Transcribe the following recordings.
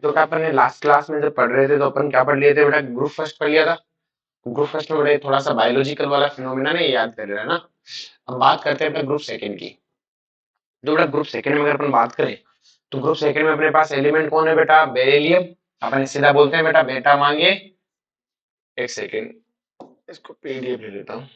तो क्या अपन ने लास्ट क्लास में जब पढ़ रहे थे तो अपन क्या पढ़ लिए थे बेटा, ग्रुप फर्स्ट पढ़ लिया था। ग्रुप फर्स्ट में बड़े थोड़ा सा बायोलॉजिकल वाला फिनोमिना ने याद कर रहे हैं ना। अब बात करते हैं अपने ग्रुप सेकंड की। तो बेटा ग्रुप सेकंड में अगर अपन बात करें तो ग्रुप सेकंड में अपने पास एलिमेंट कौन है बेटा, बेरिलियम। अपन सीधा बोलते हैं बेटा बेटा मांगे। एक सेकंड, इसको पीडीएफ ले लेता हूँ।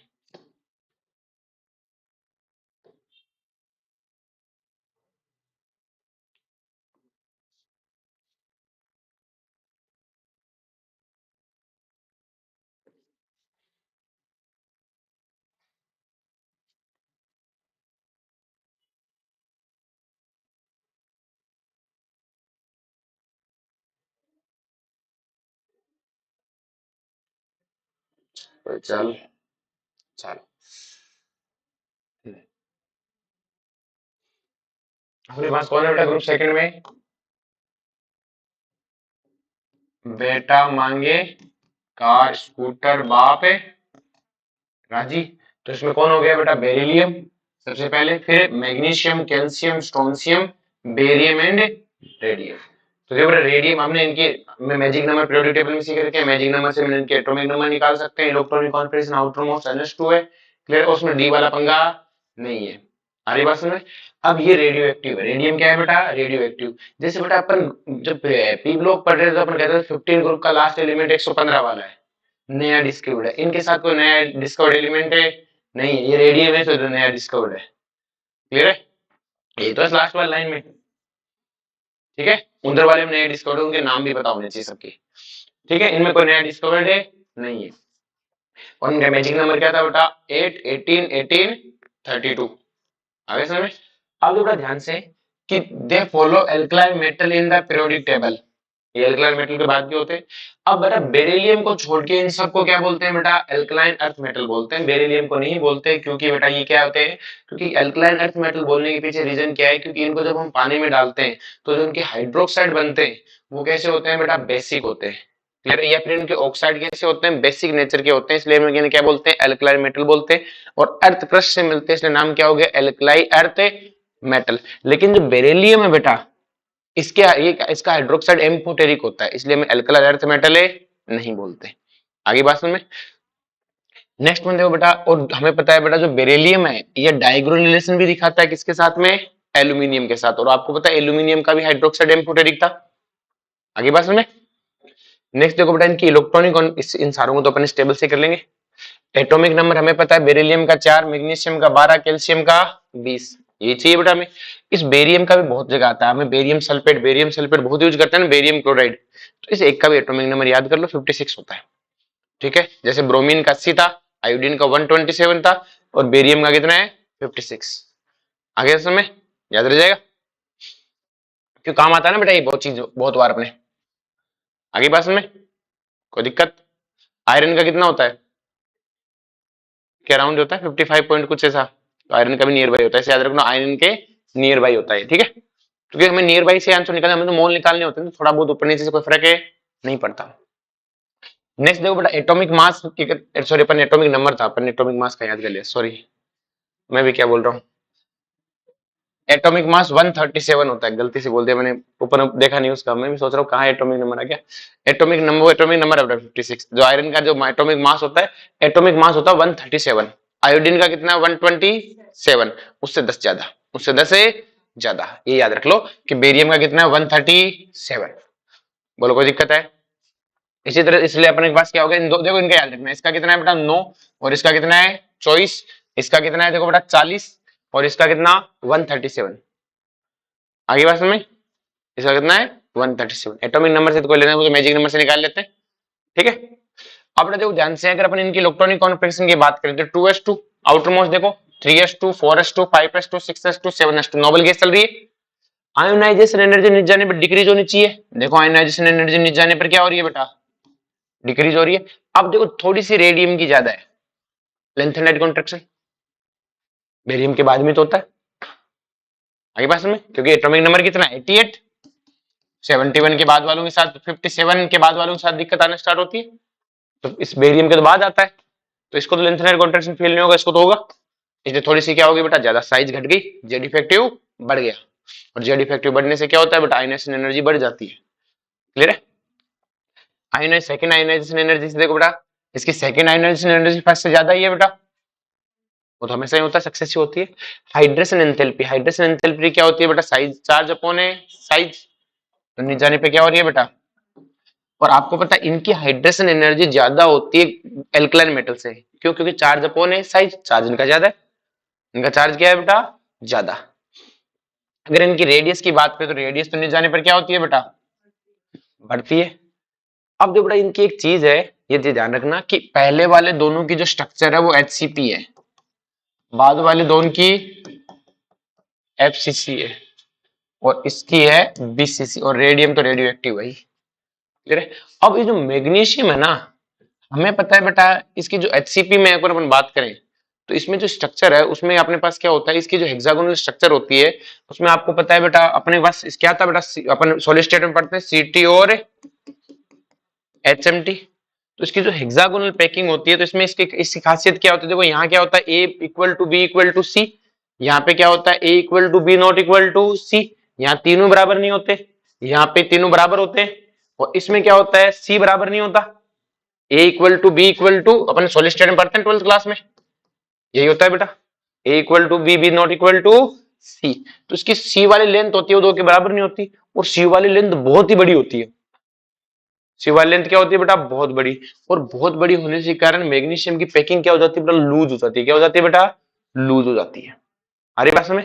तो चल चल अपने पास कौन है बेटा ग्रुप सेकंड में, बेटा मांगे कार स्कूटर बाप राजी। तो इसमें कौन हो गया बेटा, बेरिलियम सबसे पहले, फिर magnesium, calcium, strontium, barium and radium. तो देखो बेटा रेडियम हमने इनके मैजिक नंबर पीरियोडिक टेबल में सीख रखे हैं। मैजिक नंबर से मैंने इनके एटॉमिक नंबर निकाल सकते हैं। Electronic configuration outer most NH2 है, क्लियर। उसमें डी वाला पंगा नहीं है। आ रही बात समझ में। अब ये रेडियो एक्टिव है। रेडियम क्या है बेटा, रेडियो एक्टिव। जैसे बेटा अपन जब पी ब्लॉक पढ़ रहे थे तो अपन कहते थे 15 ग्रुप का लास्ट एलिमेंट 115 वाला है, नया डिस्कवर्ड है। इनके साथ कोई नया डिस्कवर्ड एलिमेंट है नहीं है, ये रेडियम है तो नया डिस्कवर्ड है, क्लियर है। ये तो लास्ट वाली लाइन में, ठीक है। उधर वाले में नए डिस्कवर्ड, उनके नाम भी पता होने चाहिए सबके, ठीक है। इनमें कोई नया डिस्कवर्ड है नहीं है। और उनका मैजिक नंबर क्या था बेटा, 8, 18, 18, 32। आगे समझ में। अब थोड़ा ध्यान से कि they follow alkaline metal in the periodic table. ये एल्कलाइन मेटल के बाद भी होते हैं। अब बेटा बेरिलियम को छोड़ के इन सबको क्या बोलते हैं बेटा, एल्कलाइन अर्थ मेटल बोलते हैं। बेरिलियम को नहीं बोलते, क्योंकि बेटा ये क्या होते हैं, क्योंकि एल्कलाइन अर्थ मेटल बोलने के पीछे रीजन क्या है, क्योंकि इनको जब हम पानी में डालते हैं तो जो इनके हाइड्रोक्साइड बनते हैं वो कैसे होते हैं बेटा, बेसिक होते हैं, क्लियर है। या फिर इनके ऑक्साइड कैसे होते हैं, बेसिक नेचर के होते हैं, इसलिए हम इन्हें क्या बोलते हैं, एल्कलाइन मेटल बोलते हैं। और अर्थ क्रस्ट से मिलते हैं, इसलिए नाम क्या हो गया, एल्कलाई अर्थ मेटल। लेकिन जो बेरिलियम है बेटा, इसके ये इसका हाइड्रोक्साइड एम्फोटेरिक होता है, इसलिए हम एल्कलाइन अर्थ मेटल है नहीं बोलते। आगे बात समझ में। नेक्स्ट वन देखो बेटा, और हमें पता है बेटा जो बेरिलियम है ये डायगोनल रिलेशन भी दिखाता है किसके साथ में, एल्यूमिनियम के साथ। और आपको पता है एल्यूमिनियम का भी हाइड्रोक्साइड एम्फोटेरिक था। आगे बात समझ में। नेक्स्ट देखो बेटा इनकी इलेक्ट्रॉनिक, इन सारों को तो अपन स्टेबल से कर लेंगे। एटॉमिक नंबर हमें पता है, बेरिलियम का 4, मैग्नीशियम का 12, कैल्शियम का 20। ये चाहिए बेटा हमें। इस बेरियम का भी बहुत जगह आता है, हमें बेरियम सल्फेट बहुत यूज करते हैं ना, बेरियम क्लोराइड। तो इस एक का भी एटॉमिक नंबर याद कर लो, 56 होता है, ठीक है। जैसे ब्रोमीन का 80 था, आयोडीन का 127 था, और बेरियम का कितना है, 56। आगे समय याद रह जाएगा, क्यों काम आता है ना बेटा ये बहुत चीज, बहुत बार अपने। आगे बात में कोई दिक्कत। आयरन का कितना होता है, क्या राउंड होता है 55 पॉइंट कुछ ऐसा। तो आयरन का भी नियर बाई होता है, इसे याद रखना, आयरन के नियर बाई होता है, ठीक है। क्योंकि हमें नियर बाई से आंसर निकालना, हमें तो मोल निकालने होते हैं, तो थोड़ा बहुत ऊपर नीचे से कोई फर्क है नहीं पड़ता। नेक्स्ट देखो बेटा एटॉमिक मास, सॉरी अपन एटॉमिक नंबर था, अपन एटॉमिक मास का याद कर लिया, सॉरी मैं भी क्या बोल रहा हूँ। एटॉमिक मास 137 होता है, गलती से बोल दिया मैंने, ऊपर देखा नहीं उसका, मैं भी सोच रहा हूँ कहाँ एटॉमिक नंबर आ गया। एटॉमिक नंबर है 56। जो आयरन का जो एटॉमिक मास होता है, एटॉमिक मास होता है 137। आयोडीन का कितना है 127, उससे 10 ज्यादा, उससे 10 से ज्यादा, ये याद रख लो कि बेरियम का कितना है 137। बोलो कोई दिक्कत है। इसी तरह इसलिए अपने पास क्या हो गया, देखो इनका याद रखना, इसका कितना है बेटा 9, और इसका कितना है 24, इसका कितना है देखो बेटा 40, और इसका कितना 137। आगे बात समझ में। इसका कितना है 137। एटॉमिक नंबर से तो कोई लेना है, तो मैजिक नंबर से निकाल लेते हैं, ठीक है। अब देखो ध्यान से, अगर अपन इनकी इलेक्ट्रॉनिक कॉन्फिगरेशन की बात करें तो 2s2 आउटर मोस्ट देखो, 3s2, 4s2, 5s2, 6s2, 7s2 noble gas चल रही है। आयोनाइजेशन एनर्जी नीचे जाने पर डिक्रीज होनी चाहिए। देखो आयोनाइजेशन एनर्जी नीचे जाने पर क्या हो रही है बेटा, डिक्रीज हो रही है। अब देखो थोड़ी सी रेडियम की ज्यादा है, लेंथेनाइट कॉन्ट्रैक्शन, बेरियम के बाद में तो होता है। आगे पास में, क्योंकि एटॉमिक नंबर कितना है 88, 71 के बाद वालों के साथ, 57 के बाद वालों के साथ दिक्कत आना स्टार्ट होती है, तो इस बेरियम के तो बाद आता है, तो इसको तो लेंथेनाइट कॉन्ट्रैक्शन फील नहीं होगा, इसको तो होगा। इसलिए थोड़ी सी क्या होगी बेटा, ज्यादा साइज घट गई, जेड इफेक्टिव बढ़ गया। और जेड इफेक्टिव बढ़ने से क्या होता है बेटा, आयनाइजेशन एनर्जी बढ़ जाती है। क्लियर है? आयोनाइज सेकंड आयोनाइजेशन एनर्जी से देखो बेटा, इसकी सेकंड आयोनाइजेशन एनर्जी फर्स्ट से ज्यादा ही है बेटा, वो तो हमेशा ही होता है, सक्सेसिव होती है। हाइड्रेशन एंथैल्पी, हाइड्रेशन एंथैल्पी क्या होती है बेटा, साइज चार्ज अपॉन है साइज, तो नीचे जाने पे क्या हो रही है बेटा, और आपको पता है इनकी हाइड्रेशन एनर्जी ज्यादा होती है एल्कलाइन मेटल से, क्यों? क्योंकि चार्ज अपॉन है साइज, चार्ज इनका ज्यादा है, इनका चार्ज क्या है बेटा, ज्यादा। अगर इनकी रेडियस की बात करें तो रेडियस तो नीचे जाने पर क्या होती है बेटा, बढ़ती है। अब जो बेटा इनकी एक चीज है, ये ध्यान रखना कि पहले वाले दोनों की जो स्ट्रक्चर है वो HCP है, बाद वाले दोनों की FCC है, और इसकी है BCC, और रेडियम तो रेडियो एक्टिव है। क्लियर है? अब ये जो मैग्नीशियम है ना, हमें पता है बेटा इसकी जो HCP में अगर अपन बात करें तो इसमें जो स्ट्रक्चर है उसमें अपने पास क्या होता है, इसकी जो हेक्सागोनल स्ट्रक्चर होती है उसमें आपको पता है बेटा अपने पास क्या था बेटा, अपन सॉलिड स्टेट में पढ़ते हैं CT और HMT। तो इसकी जो हेक्सागोनल पैकिंग होती है तो इसमें इसकी खासियत क्या होती है, देखो यहाँ क्या होता है A equal to B equal to C, यहाँ पे क्या होता है A equal to B not equal to C, यहाँ तीनों बराबर नहीं होते, यहाँ पे तीनों बराबर होते हैं, और इसमें क्या होता है C बराबर नहीं होता, A equal to B equal to, अपन सॉलिड स्टेट में पढ़ते हैं 12th क्लास में, यही होता है बेटा, A equal to B B not equal to C। तो इसकी C वाली लेंथ होती है वो दो के बराबर नहीं होती, और C वाली लेंथ बहुत ही बड़ी होती है, सी वाली लेंथ क्या होती है बेटा, बहुत बड़ी, और बहुत बड़ी होने के कारण मैग्नीशियम की पैकिंग क्या हो जाती है बेटा, लूज हो जाती है, क्या हो जाती है बेटा, लूज हो जाती है। आ रही बात समझ?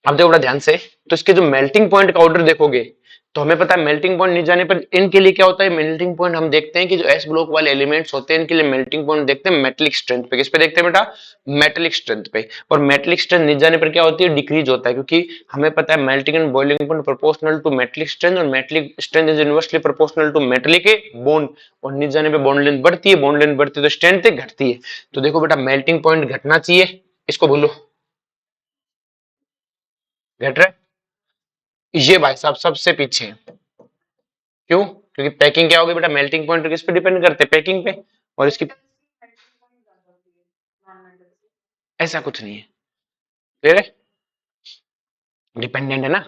अब देखो बड़ा ध्यान से, तो इसके जो मेल्टिंग पॉइंट का ऑर्डर देखोगे तो हमें पता है मेल्टिंग पॉइंट नीचे जाने पर इनके लिए क्या होता है, मेल्टिंग पॉइंट हम देखते हैं कि जो एस ब्लॉक वाले एलिमेंट्स होते हैं इनके लिए मेल्टिंग पॉइंट देखते हैं मेटेलिक स्ट्रेंथ पे, किस पे देखते हैं बेटा, मेटेलिक स्ट्रेंथ पे, और मेटेलिक स्ट्रेंथ नीचे जाने पर क्या होती है, डिक्रीज होता है, क्योंकि हमें पता है melting and boiling point proportional to metallic strength, और metallic strength is inversely proportional to metallic bond, और नीचे जाने पे बॉन्ड लेंथ बढ़ती है, बॉन्ड लेंथ बढ़ती है तो स्ट्रेंथ घटती है। तो देखो बेटा मेल्टिंग पॉइंट घटना चाहिए, इसको बोलो घट रहा है, ये भाई साहब सबसे पीछे है, क्यों? क्योंकि पैकिंग क्या होगी बेटा, मेल्टिंग पॉइंट किस पे डिपेंड करते हैं, पैकिंग पे, और इसकी ऐसा कुछ नहीं है, क्लियर है? डिपेंडेंट है ना,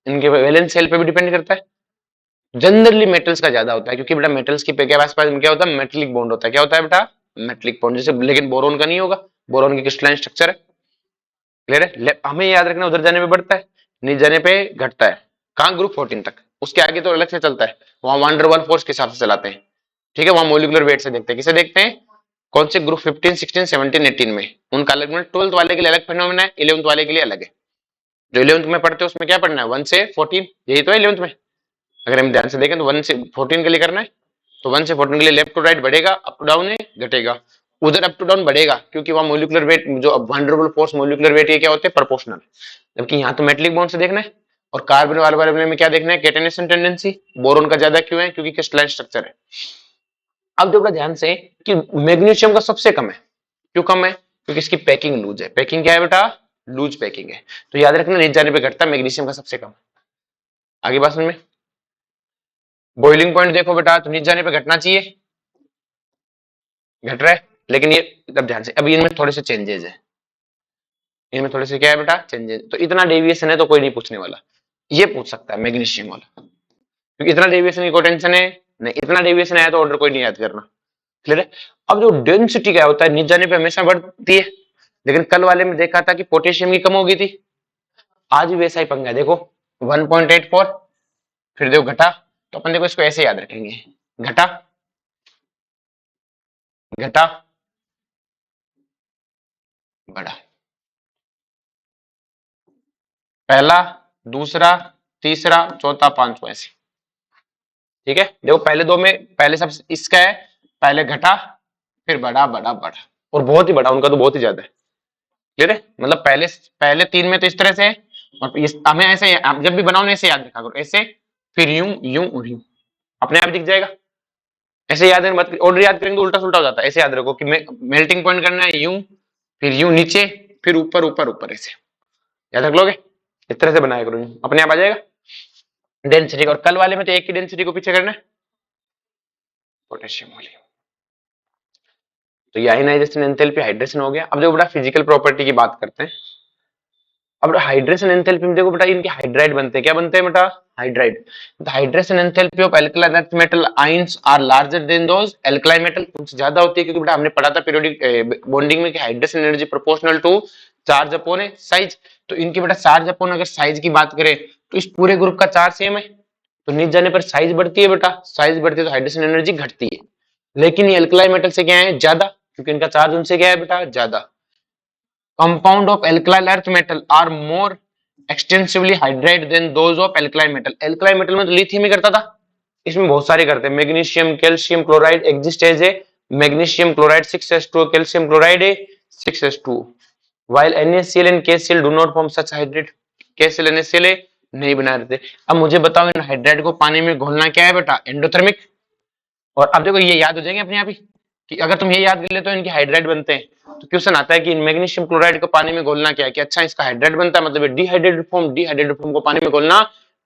इनके वैलेंस सेल पे भी डिपेंड करता है। जनरली मेटल्स का ज्यादा होता है, क्योंकि बेटा मेटल्स की के आसपास क्या होता है, मेटेलिक बॉन्ड होता है, क्या होता है बेटा, मेटेलिक बॉन्ड, जैसे, लेकिन बोरोन का नहीं होगा, बोरोन की क्रिस्टलाइन स्ट्रक्चर है। क्लियर है? हमें याद रखना उधर जाने पे बढ़ता है, नीचे जाने पे घटता है, कहां, ग्रुप 14 तक, उसके आगे तो अलग से चलता है, वहां वंडरवॉल फोर्स के हिसाब से चलाते हैं, ठीक है, वहां मोलिकुलर वेट से देखते हैं, किसे देखते हैं, कौन से ग्रुप 15 16 17 18 में, उनका अलग में, 12th वाले के लिए अलग फिनोमेना है, 11th वाले के लिए अलग है। जो 11th में पढ़ते हैं उसमें क्या पढ़ना है, 1 से 14, यही तो है 11th में, अगर हम ध्यान से देखें तो 1 से 14 के लिए करना है, तो 1 से 14 के लिए लेफ्ट टू राइट बढ़ेगा, अप टू डाउन है घटेगा, उधर अप टू डाउन बढ़ेगा क्योंकि वहां मोलिकुलर वेट, जो वंडरबल फोर्स मोलिकुलर वेट, ये क्या होते हैं, प्रोपोर्शनल, जबकि यहाँ तो मेटेलिक बॉन्ड से देखना है, और कार्बन वाले में क्या देखना है, कैटेनेशन टेंडेंसी, बोरोन का ज्यादा क्यों है, क्योंकि क्रिस्टलाइन स्ट्रक्चर है। अब देखो ध्यान से कि मैग्नीशियम का सबसे कम है, क्यों कम है, क्योंकि इसकी पैकिंग लूज है, पैकिंग क्या है बेटा, लूज पैकिंग है, तो याद रखना नीचे जाने पे घटता है, मैग्नीशियम का सबसे कम। आगे बात समझ में? बॉइलिंग पॉइंट देखो बेटा, तो नीचे जाने पे घटना चाहिए, घट रहा है, लेकिन ये, अब ध्यान से, अभी इनमें थोड़े से चेंजेस है, इनमें थोड़े से क्या है बेटा, चेंजेस, तो इतना डेविएशन है तो कोई नहीं पूछने वाला, ये पूछ सकता है मैग्नीशियम वाला, क्योंकि इतना डेविएशन की कोई टेंशन है नहीं, इतना डेविएशन आया तो ऑर्डर कोई नहीं याद करना। क्लियर है? अब जो डेंसिटी क्या होता है, नीचे जाने पे हमेशा बढ़ती है, लेकिन कल वाले में देखा था कि पोटेशियम की कम हो गई थी, आज भी वैसा ही पंगा है, देखो 1.84, फिर देखो घटा, तो अपन देखो इसको ऐसे याद रखेंगे, घटा घटा बढ़ा, पहला, दूसरा, तीसरा, चौथा, पांचवा, ऐसे, ठीक है, देखो पहले दो में, पहले सब इसका है, पहले घटा, फिर बढ़ा बढ़ा बढ़ा, और बहुत ही बड़ा, उनका तो बहुत ही ज्यादा है। क्लियर है? मतलब पहले पहले तीन में तो इस तरह से है, और हमें ऐसे, आप जब भी बनाओ ना ऐसे याद रखा करो, ऐसे, फिर यूं यूं और यूं, अपने आप दिख जाएगा, ऐसे याद है, मत ऑर्डर याद करेंगे तो उल्टा सुल्टा हो जाता है, ऐसे याद रखो कि मेल्टिंग पॉइंट करना है यूं, फिर यूं नीचे, फिर ऊपर ऊपर ऊपर, ऐसे याद रख लोगे, इस तरह से बनाया करो, यूं अपने आप आ जाएगा डेंसिटी, और कल वाले में तो एक ही डेंसिटी को पीछे करना है, पोटेशियम वाली। तो ये आयनाइजेशन एंथैल्पी हाइड्रेशन हो गया। अब देखो बेटा फिजिकल प्रॉपर्टी की बात करते हैं। अब हाइड्रेशन एंथैल्पी में देखो बेटा इनके हाइड्राइड बनते हैं, क्या बनते हैं बेटा, hydride. The hydration enthalpy of alkaline earth metal ions are larger than those alkaline metal, उनसे ज्यादा होती है, क्योंकि बेटा हमने पढ़ा था पीरियोडिक बॉन्डिंग में कि hydration energy proportional to charge upon a size. तो इनकी बेटा चार्ज अपॉन अगर साइज की बात करें तो इस पूरे ग्रुप का चार्ज सेम है, तो नीचे जाने पर साइज बढ़ती है बेटा, साइज बढ़ती है तो हाइड्रेशन एनर्जी घटती है। लेकिन ये एल्कलाइन मेटल से क्या है, ज्यादा, क्योंकि इनका चार्ज उनसे क्या है बेटा, ज्यादा। Compound of alkyl earth metal are more extensively hydride than those of alkaline metal. Alkaline metal में तो लिथियम ही करता था, इसमें बहुत सारे करते हैं। Magnesium calcium chloride exist as a magnesium chloride 6s2, calcium chloride 6s2, while NaCl and KCl do not form such hydrate। KCl NaCl नहीं बना रहे थे। अब मुझे बताओ इन हाइड्राइड को पानी में घोलना क्या है बेटा, एंडोथर्मिक। और अब देखो ये याद हो जाएंगे अपने आप ही कि अगर तुम ये याद कर ले तो इनके हाइड्राइड बनते हैं। तो क्वेश्चन आता है कि मैग्नीशियम क्लोराइड को पानी में घोलना क्या है, कि अच्छा इसका हाइड्राइड बनता है, मतलब डिहाइड्रेटेड फॉर्म, डिहाइड्रेटेड फॉर्म को पानी में घोलना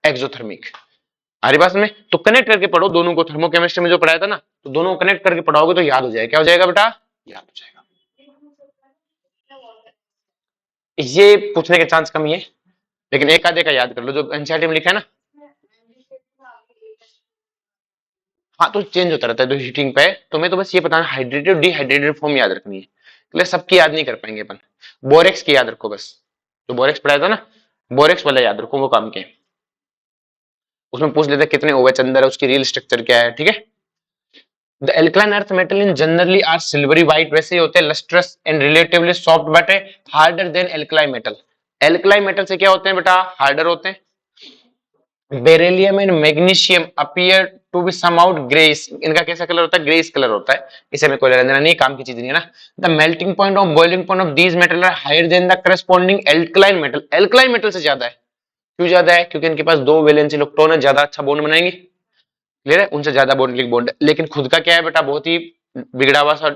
एक्सोथर्मिक। हमारी बात में तो कनेक्ट करके पढ़ो दोनों को, थर्मोकेमिस्ट्री में जो पढ़ाया था ना, तो दोनों को कनेक्ट करके पढ़ाओगे तो याद हो जाएगा। क्या हो जाएगा बेटा, याद हो जाएगा। ये पूछने के चांस कम ही है, लेकिन एक आधे का याद कर लो जो एनसीईआरटी में लिखा है ना। हाँ तो चेंज होता रहता है, तो हीटिंग पे तुम्हें तो बस ये बताना हाइड्रेटेड डिहाइड्रेटेड फॉर्म याद रखनी है, इसलिए सबकी याद नहीं कर पाएंगे अपन। बोरेक्स की याद रखो बस, तो बोरेक्स पढ़ाया था ना, बोरेक्स वाला याद रखो, वो काम के। उसमें पूछ लेते कितने OH अंदर है, उसकी रियल स्ट्रक्चर क्या है, ठीक है। The alkaline earth metal in generally are silvery white, वैसे ही होते हैं, lustrous and relatively soft but harder than alkaline metal. Alkaline metal से क्या होते हैं बेटा, हार्डर होते हैं। Beryllium and magnesium appear to be somehow greyish, इनका कैसा कलर होता है, ग्रेइश कलर होता है। इसे में कोई लेना देना नहीं, काम की चीज नहीं है ना। The melting point of boiling point of these metal are higher than the corresponding alkaline metal. Alkaline metal से ज्यादा है, क्यों ज्यादा है, क्योंकि इनके पास दो वैलेंस इलेक्ट्रॉन है, ज्यादा अच्छा बॉन्ड बनाएंगे, क्लियर है, उनसे ज्यादा बॉन्डिंग बॉन्ड। लेकिन खुद का क्या है बेटा, बहुत ही बिगड़ा हुआ सा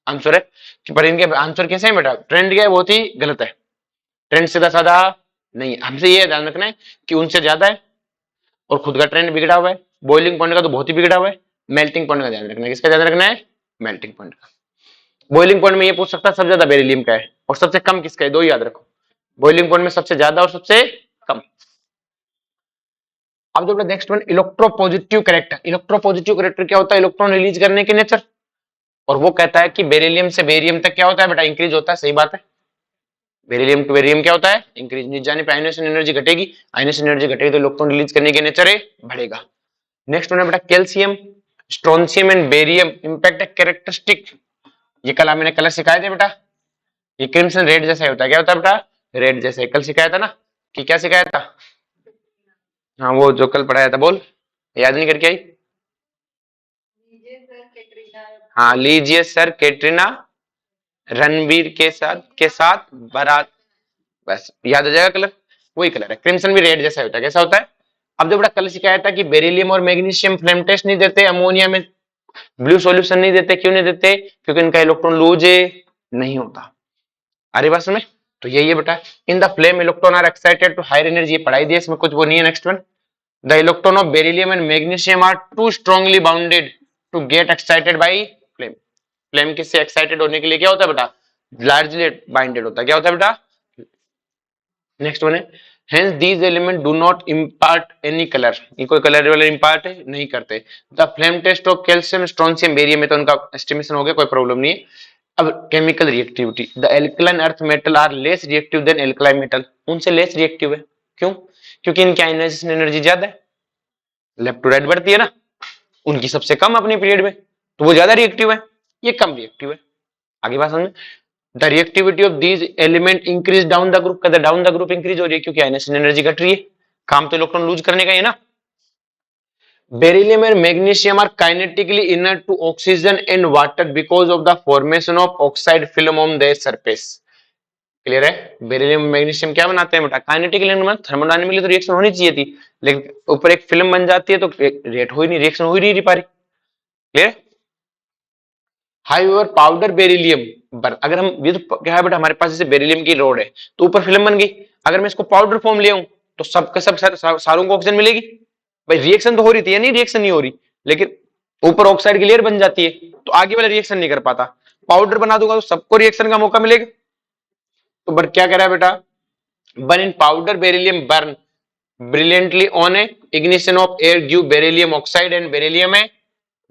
आंसर है। पर इनके आंसर कैसे है बेटा, ट्रेंड क्या है, बहुत ही गलत है, ट्रेंड सीधा साधा नहीं है। हमसे ये ध्यान रखना है कि उनसे ज्यादा है और खुद का ट्रेंड बिगड़ा हुआ है। बॉइलिंग पॉइंट का तो बहुत ही बिगड़ा हुआ है। मेल्टिंग पॉइंट का ध्यान रखना है, किसका ध्यान रखना है, मेल्टिंग पॉइंट का। बॉइलिंग पॉइंट में ये पूछ सकता है सबसे ज्यादा बेरिलियम का है और सबसे कम किसका है, दो याद रखो। बॉइलिंग पॉइंट में सबसे ज्यादा और सबसे कम। अब जो next one, electropositive character. Electropositive character क्या होता है, इलेक्ट्रॉन रिलीज करने के नेचर। और वो कहता है कि बेरिलियम से बेरियम तक क्या होता है बेटा, इंक्रीज होता है, सही बात है। बेरिलियम टू बेरियम क्या होता है, इंक्रीज। नीचे जाने पे आयनेशन एनर्जी घटेगी, आयनेशन एनर्जी घटेगी तो इलेक्ट्रॉन रिलीज करने के नेचर है बढ़ेगा। नेक्स्ट वन है बेटा calcium, strontium and barium impact characteristic. ये कल मैंने कलर सिखाए थे बेटा, ये क्रिम्सन रेड जैसा होता है, क्या होता है बेटा, रेड जैसे। कल सिखाया था ना, कि क्या सिखाया था, हाँ वो जो कल पढ़ाया था, बोल, याद नहीं करके आई। हाँ लीजिए सर कैटरीना रणवीर के साथ बारात, बस याद हो जाएगा कलर, वही कलर है। क्रिम्सन भी रेड जैसा होता है, कैसा होता है। अब जो बड़ा कल सिखाया था कि बेरिलियम और मैग्नीशियम फ्लेम टेस्ट नहीं देते, अमोनिया में ब्लू सॉल्यूशन नहीं देते, क्यों नहीं देते, क्योंकि इनका इलेक्ट्रॉन लूज नहीं होता। अरे बात में तो यही है बेटा, in the flame electron are excited to higher energy, ये पढ़ाई दी, इसमें कुछ वो नहीं है। Next one, the electron of beryllium and magnesium are too strongly bounded to get excited by flame. Flame किससे एक्साइटेड होने के लिए क्या होता है बेटा, लार्जली बाइंडेड होता है, क्या होता है बेटा। नेक्स्ट वन है, hence these element do not impart any color, ये कोई कलर वाले इम्पार्ट नहीं करते। The flame test of calcium strontium barium में तो उनका एस्टिमेशन हो गया, कोई प्रॉब्लम नहीं है। अब chemical reactivity, the alkaline earth metal are less reactive than alkaline metal, उनसे लेस रिएक्टिव है, क्यों, क्योंकि इनकी आयनाइजेशन एनर्जी ज्यादा है, लेफ्ट टू राइट बढ़ती है ना, उनकी सबसे कम अपनी पीरियड में, तो वो ज्यादा रिएक्टिव है, ये कम रिएक्टिव है। आगे बात समझ, the reactivity of these element increase down the group, कहते डाउन द ग्रुप इंक्रीज हो रही है क्योंकि आयनेशन एनर्जी घट रही है, काम तो इलेक्ट्रॉन लूज करने का है ना। Beryllium and magnesium are kinetically inert to oxygen and water because of the formation of oxide film on their surface. Clear है, बेरिलियम मैग्नीशियम क्या बनाते हैं बेटा, काइनेटिकली इनर, थर्मोडायनामिकली तो रिएक्शन होनी चाहिए थी, लेकिन ऊपर एक फिल्म बन जाती है तो रेट हो ही नहीं, रिएक्शन हो ही नहीं पा रही। क्लियर। हाईओवर पाउडर बेरिलियम बर्न, अगर हम ये तो क्या है बेटा, हमारे पास जैसे बेरिलियम की रोड है तो ऊपर फिल्म बन गई, अगर मैं इसको पाउडर फॉर्म ले आऊं तो सबका सब सारों को ऑक्सीजन मिलेगी, भाई रिएक्शन तो हो रही थी या नहीं, रिएक्शन नहीं हो रही, लेकिन ऊपर ऑक्साइड की लेयर बन जाती है तो आगे वाला रिएक्शन नहीं कर पाता। पाउडर बना दूंगा तो सबको रिएक्शन का मौका मिलेगा। तो बट क्या कह रहा है बेटा, burn in powder beryllium burn brilliantly on a ignition of air give beryllium oxide and beryllium है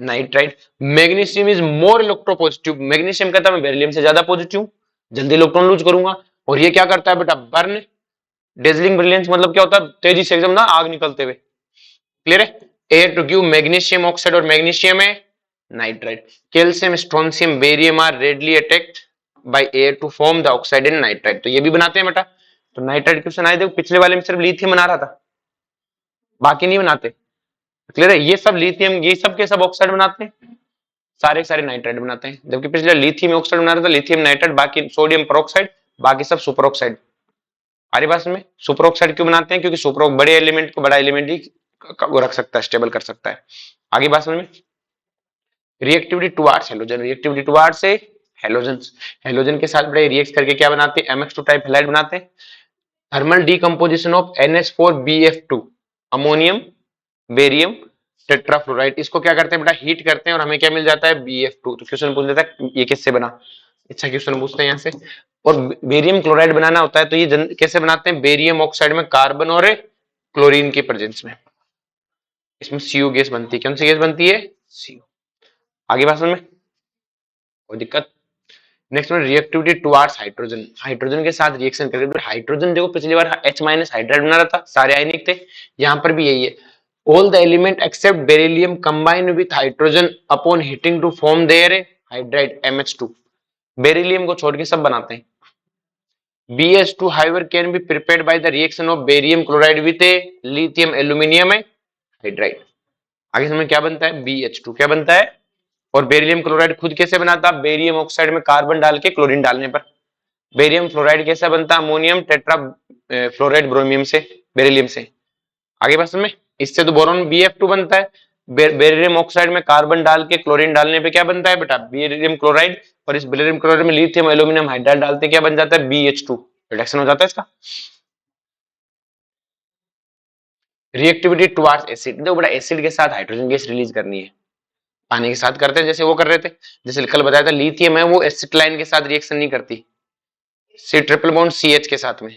nitride. Magnesium is more electropositive, magnesium कहता है मैं बेरिलियम से ज्यादा पॉजिटिव, जल्दी इलेक्ट्रॉन लूज करूंगा। और ये क्या करता है बेटा, बर्न डेजलिंग ब्रिलियंस, मतलब क्या होता है तेजी से एकदम ना आग निकलते हुए। क्लियर है। Air to give magnesium oxide और मैग्नीशियम है nitride. Calcium strontium barium are readily attacked by air to form the oxide and nitride. तो ये भी बनाते हैं बेटा। तो नाइट्राइड क्वेश्चन आए, देखो पिछले वाले में सिर्फ लिथियम बना रहा था, बाकी नहीं बनाते। क्लियर है। ये सब लिथियम, ये सब के सब ऑक्साइड बनाते हैं, सारे सारे नाइट्राइड बनाते हैं। जबकि पिछले लिथियम ऑक्साइड बना रहा था, लिथियम नाइट्राइड, बाकी सोडियम पेरोक्साइड, बाकी सब सुपर ऑक्साइड। आरी बात में सुपर ऑक्साइड क्यों बनाते हैं, क्योंकि सुपर बड़े एलिमेंट को बड़ा एलिमेंट ही वो रख सकता है, स्टेबल कर सकता है। आगे बात में reactivity towards halogen, reactivity towards से हैलोजन, हैलोजन के साथ बड़े रिएक्ट करके क्या बनाते हैं, MX2 टाइप हैलाइड बनाते हैं। Thermal decomposition of NH4BF2 ammonium barium tetrafluoride, इसको क्या करते हैं बेटा, हीट करते हैं और हमें क्या मिल जाता है BF2। तो क्वेश्चन पूछ लेता है ये किससे बना, अच्छा क्वेश्चन पूछते हैं यहाँ से। और बेरियम क्लोराइड बनाना होता है तो ये कैसे बनाते हैं, बेरियम ऑक्साइड में कार्बन और क्लोरीन के प्रेजेंस में, इसमें CO गैस बनती है। कौन सी गैस बनती है, CO। आगे बात में कोई दिक्कत। नेक्स्ट में रिएक्टिविटी टुवार्ड्स हाइड्रोजन, हाइड्रोजन के साथ रिएक्शन करके, हाइड्रोजन देखो पिछली बार H- हाइड्राइड बना रहा था, सारे आयनिक थे, यहाँ पर भी यही है। All the element except beryllium combine with hydrogen upon heating to form their hydride MH2, beryllium को छोड़ के सब बनाते हैं। BH2 however can be prepared by the reaction of barium chloride with a lithium aluminium hydride. आगे समझ क्या बनता है, BH2 क्या बनता है। और बेरिलियम क्लोराइड खुद कैसे बनाता, बेरियम ऑक्साइड में कार्बन डाल के क्लोरीन डालने पर। बेरियम फ्लोराइड कैसा बनता, अमोनियम टेट्रा फ्लोराइड ब्रोमियम से, बेरिलियम से। आगे बात समझ में, इससे तो बोरॉन BF2 बनता है। बेरिलियम ऑक्साइड में कार्बन डाल के क्लोरीन डालने पे क्या बनता है बेटा, बेरिलियम क्लोराइड। और इस बेरिलियम क्लोराइड में लिथियम एल्यूमिनियम हाइड्राइड डालते क्या बन जाता है, BH2, रिडक्शन हो जाता है इसका। रिएक्टिविटी टुवार्ड्स एसिड, देखो बेटा एसिड के साथ हाइड्रोजन गैस रिलीज करनी है, पानी के साथ करते हैं जैसे वो कर रहे थे। जैसे कल बताया था लिथियम है वो एसिटिलाइन के साथ रिएक्शन नहीं करती, सी ट्रिपल बॉन्ड CH के साथ में,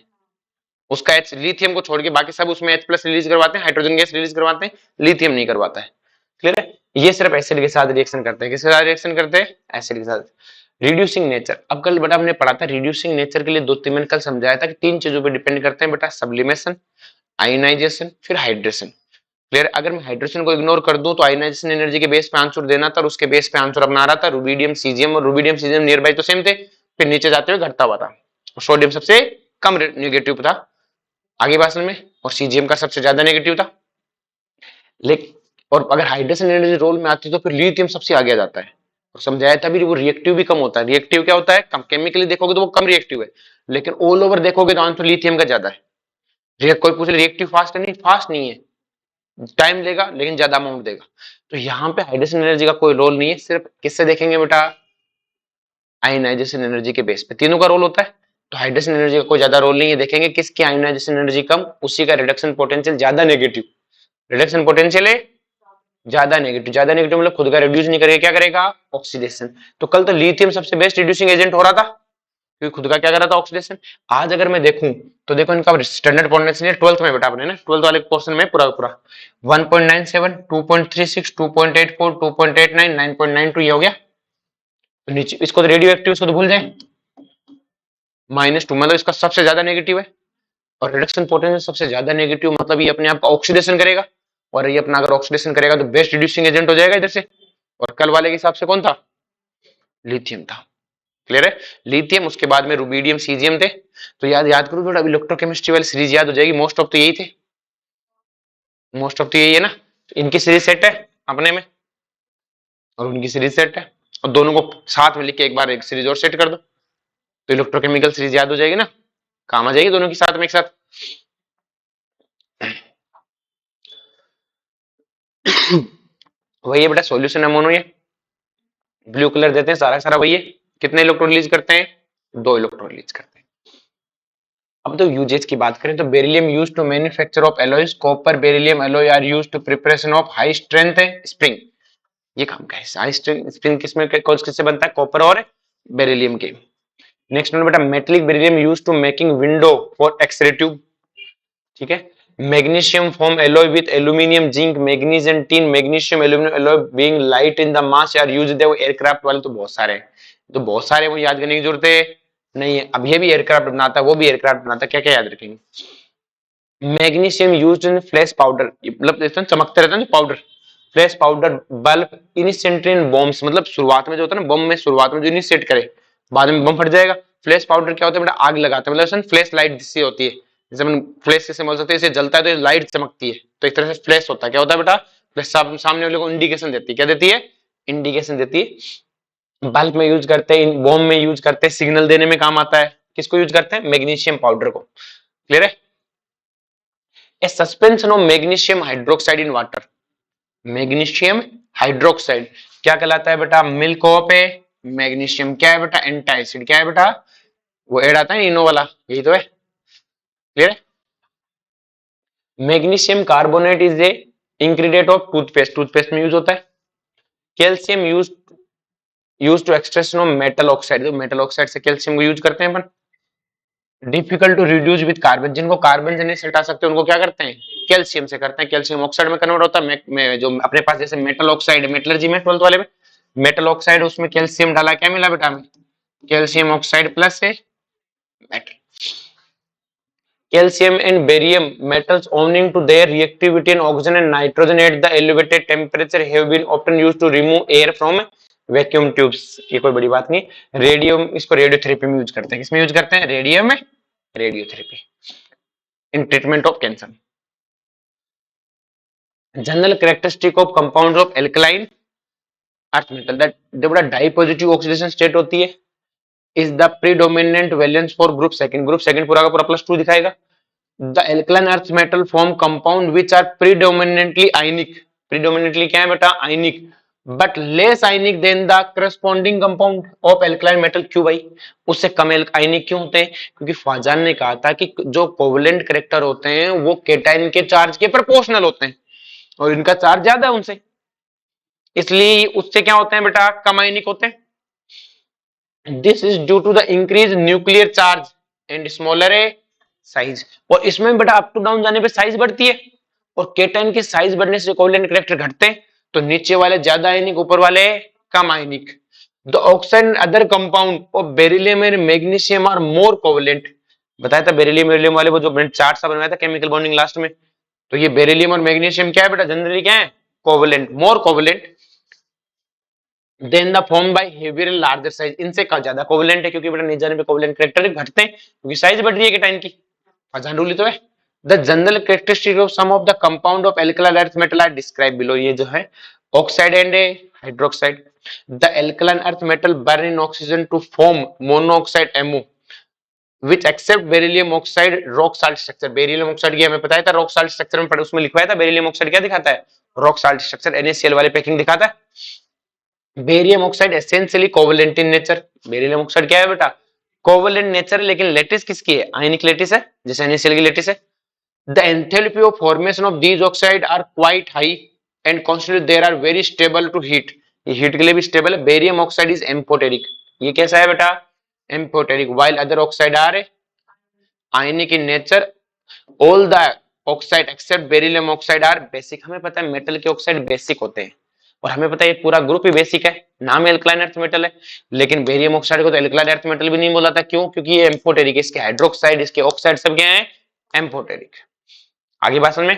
उसका H लिथियम को छोड़ के बाकी सब उसमें H+ रिलीज करवाते हैं, हाइड्रोजन गैस रिलीज करवाते हैं, लिथियम नहीं करवाता है। क्लियर है। ये सिर्फ एसिड के साथ रिएक्शन करते हैं, किसके साथ रिएक्शन करते हैं, एसिड के साथ। रिड्यूसिंग नेचर, अब कल बेटा हमने पढ़ा था रिड्यूसिंग नेचर के लिए दो तीन, मैंने कल समझाया था कि तीन चीजों पे डिपेंड करते हैं बेटा, सब्लिमेशन, आयोनाइजेशन, फिर हाइड्रेशन। क्लियर। अगर मैं हाइड्रेशन को इग्नोर कर दूं तो आयोनाइजेशन एनर्जी के बेस पे आंसर देना था, और उसके बेस पे आंसर अपना आ रहा था रुबिडियम सीजियम, और रुबिडियम सीजियम नियर बाई तो सेम थे, फिर नीचे जाते हुए घटता हुआ था। सोडियम सबसे कम नेगेटिव था आगे भाषण में, और सीजियम का सबसे ज्यादा नेगेटिव था। लेकिन और अगर हाइड्रेशन एनर्जी रोल में आती तो फिर लिथियम सबसे आगे आ जाता है। और समझाया था भी वो रिएक्टिव भी कम होता है। रिएक्टिव क्या होता है, कम, केमिकली देखोगे तो वो कम रिएक्टिव है, लेकिन ऑल ओवर देखोगे तो आंसर लिथियम का ज्यादा है। कोई पूछे रिएक्टिव फास्ट है, नहीं फास्ट नहीं है, टाइम लेगा लेकिन ज्यादा अमाउंट देगा। तो यहाँ पे हाइड्रेशन एनर्जी का कोई रोल नहीं है, सिर्फ किससे देखेंगे बेटा, आयनाइजेशन एनर्जी के बेस पे तीनों का रोल होता है। तो हाइड्रेशन एनर्जी का कोई ज्यादा रोल नहीं है, देखेंगे किसकी आयनाइजेशन एनर्जी कम, उसी का रिडक्शन पोटेंशियल ज्यादा नेगेटिव, रिडक्शन पोटेंशियल है ज्यादा नेगेटिव। ज्यादा नेगेटिव मतलब खुद का रिड्यूस नहीं करेगा, क्या करेगा, ऑक्सीडेशन। तो कल तो लिथियम सबसे बेस्ट रिड्यूसिंग एजेंट हो रहा था, क्योंकि खुद का क्या कर रहा था, ऑक्सीडेशन। आज अगर मैं देखूं तो देखो इनका स्टैंडर्ड पोटेंशियल 12th में बेटा आपने ना 12th वाले पोर्शन में पूरा पूरा 1.97 2.36 2.84 2.89 9.92 ये हो गया। तो नीचे इसको तो रेडियो एक्टिव, इसको तो भूल जाए, -2 मतलब इसका सबसे ज्यादा नेगेटिव है। और रिडक्शन पोटेंशियल सबसे ज्यादा नेगेटिव मतलब ये अपने आप का ऑक्सीडेशन करेगा, और ये अपना अगर ऑक्सीडेशन करेगा तो बेस्ट रिड्यूसिंग एजेंट हो जाएगा इधर से। और कल वाले के हिसाब से कौन था, लिथियम था। क्लियर है। लिथियम, उसके बाद में रुबिडियम सीजियम थे। तो याद याद करो थोड़ा, इलेक्ट्रोकेमिस्ट्री वाली सीरीज याद हो जाएगी, मोस्ट ऑफ तो यही थे, मोस्ट ऑफ तो यही है ना। इनकी सीरीज सेट है अपने में, और उनकी सीरीज सेट है, और दोनों को साथ में लिख के एक बार एक सीरीज और सेट कर दो तो इलेक्ट्रोकेमिकल सीरीज याद हो जाएगी ना, काम आ जाएगी दोनों की साथ में एक साथ। वही है बेटा सॉल्यूशन अमोनो, ये ब्लू कलर देते हैं सारा सारा वही है। कितने इलेक्ट्रॉन रिलीज करते हैं, 2 इलेक्ट्रॉन रिलीज करते हैं। अब तो यूजेज की बात करें तो beryllium use to manufacture of alloys, copper beryllium alloy are use to preparation of high strength spring. ये काम का है, हाई स्ट्रेंथ स्प्रिंग किसमें किससे बनता है, कॉपर और बेरिलियम के। नेक्स्ट बेटा metallic beryllium use to making window for X ray tube, ठीक है। Magnesium form alloy with aluminium zinc manganese and tin magnesium aluminium alloy being light in the mass are used है। वो aircraft वाले तो बहुत सारे हैं, तो बहुत सारे वो याद करने की जरूरत है नहीं है। अब ये भी एयरक्राफ्ट बनाता है, वो भी एयरक्राफ्ट बनाता है, क्या क्या याद रखेंगे। Magnesium used in flash powder, मतलब जैसे चमकते रहते हैं ना पाउडर, फ्लैश पाउडर बल्ब इनिशिएंट इन बॉम्ब्स, मतलब शुरुआत में जो होता है ना बम में, शुरुआत में जो इनिशिएट करे बाद में बम फट जाएगा। फ्लैश पाउडर क्या होता है बेटा, आग लगाता है, मतलब फ्लैश लाइट जिससे होती है, जैसे अपन फ्लैश कैसे बोल सकते हैं, इसे जलता है तो लाइट चमकती है, तो एक तरह से फ्लैश होता है। क्या होता है बेटा, फ्लैश सामने वाले को इंडिकेशन देती है, क्या देती है, इंडिकेशन देती है। बल्ब में यूज करते हैं, बॉम्ब में यूज करते हैं, सिग्नल देने में काम आता है। किसको यूज करते हैं, मैग्नीशियम पाउडर को। क्लियर है। A suspension of magnesium hydroxide in water, magnesium hydroxide क्या कहलाता है बेटा, मिल्क ऑफ ए मैग्नीशियम, क्या है बेटा, एंटासिड, क्या है बेटा, वो एड आता है इनो वाला, यही तो है। क्लियर है। Magnesium carbonate is a ingredient of toothpaste, toothpaste में यूज होता है। Calcium use to extraction of metal oxide, तो मेटल ऑक्साइड से कैल्शियम को यूज करते हैं अपन। Difficult to reduce with carbon, जिनको कार्बन से नहीं हटा सकते उनको क्या करते हैं, कैल्शियम से करते हैं। कैल्शियम ऑक्साइड में कन्वर्ट होता है। जो अपने पास जैसे मेटल ऑक्साइड, मेटलर्जी में 12th वाले में मेटल ऑक्साइड, उसमें कैल्शियम डाला, क्या मिला बेटा हमें, कैल्शियम ऑक्साइड प्लस है metal. Calcium and barium metals owing to their reactivity in oxygen and nitrogen at the elevated temperature have been often used to remove air from vacuum tubes। ये कोई बड़ी बात नहीं। रेडियम, इसको radiotherapy में use करते हैं, किसमें यूज करते हैं, रेडियम में, radiotherapy in treatment of cancer. General characteristic of compound of alkaline earth metal, that जब बड़ा डाई पॉजिटिव ऑक्सीडेशन स्टेट होती है is the predominant valence for group second, group second पूरा का पूरा +2 दिखाएगा। The alkaline earth metal form compound which are predominantly ionic, predominantly क्या है बेटा, ionic, but less ionic than the corresponding compound of alkaline metal। क्यों भाई, उससे कम आयनिक क्यों होते हैं, क्योंकि फाजान ने कहा था कि जो कोवलेंट करेक्टर होते हैं वो केटाइन के चार्ज के प्रोपोर्शनल होते हैं और इनका चार्ज ज्यादा है उनसे, इसलिए उससे क्या होते हैं बेटा, कम आयनिक होते हैं। This is due to the increase nuclear charge and smaller size, और इसमें बेटा अप टू डाउन जाने पे साइज बढ़ती है, और केटाइन की साइज बढ़ने से कोवलेंट कैरेक्टर घटते हैं, तो नीचे वाले ज्यादा आयनिक, ऊपर वाले कम आयनिक। The oxide and other compound of beryllium and magnesium are more covalent, बताया था बेरिलियम बेरिलियम वाले वो जो मैंने चार्ट सा बनवाया था केमिकल बॉन्डिंग लास्ट में, तो ये बेरिलियम और मैग्नीशियम क्या है बेटा, जनरली क्या है, covalent, more covalent than the form by heavier and larger size, इनसे का ज्यादा कोवलेंट है, क्योंकि बेटा नीचे जाने पे कोवलेंट कैरेक्टर घटते हैं क्योंकि साइज बढ़ रही है केटाइन की, फजान रूल ही तो है। The general characteristic of some of the compound of alkaline earth metal are describe below, ये जो है oxide and hydroxide. The alkaline earth metal burn in oxygen to form monoxide MO which accept beryllium oxide rock salt structure, beryllium oxide की हमें पता था rock salt structure में पढ़े, उसमें लिखवाया था beryllium oxide क्या दिखाता है, रॉक साल्ट स्ट्रक्चर, NaCl वाले पैकिंग दिखाता है। Barium oxide essentially covalent in nature, beryllium oxide क्या है बेटा, कोवलेंट नेचर, लेकिन लेटिस किसकी है, आयनिक लेटिस है, जैसे NaCl की लेटिस है। The enthalpy of formation of these oxide are quite high and constantly they are very stable to heat, ये हीट के लिए भी स्टेबल है। बेरियम ऑक्साइड इज एम्फोटेरिक, ये कैसा है बेटा, amphoteric, while other oxide are ionic in nature, all the oxide except beryllium oxide are basic। हमें पता है मेटल के ऑक्साइड बेसिक होते हैं, और हमें पता है ये पूरा ग्रुप ही बेसिक है, नाम एल्कलाइन अर्थ मेटल है, लेकिन बेरियम ऑक्साइड को तो एल्कलाइन अर्थ मेटल भी नहीं बोला था, क्यों, क्योंकि ये एम्फोटेरिक है, इसके हाइड्रोक्साइड, इसके ऑक्साइड सब क्या है, एम्फोटेरिक। आगे बात समझ में।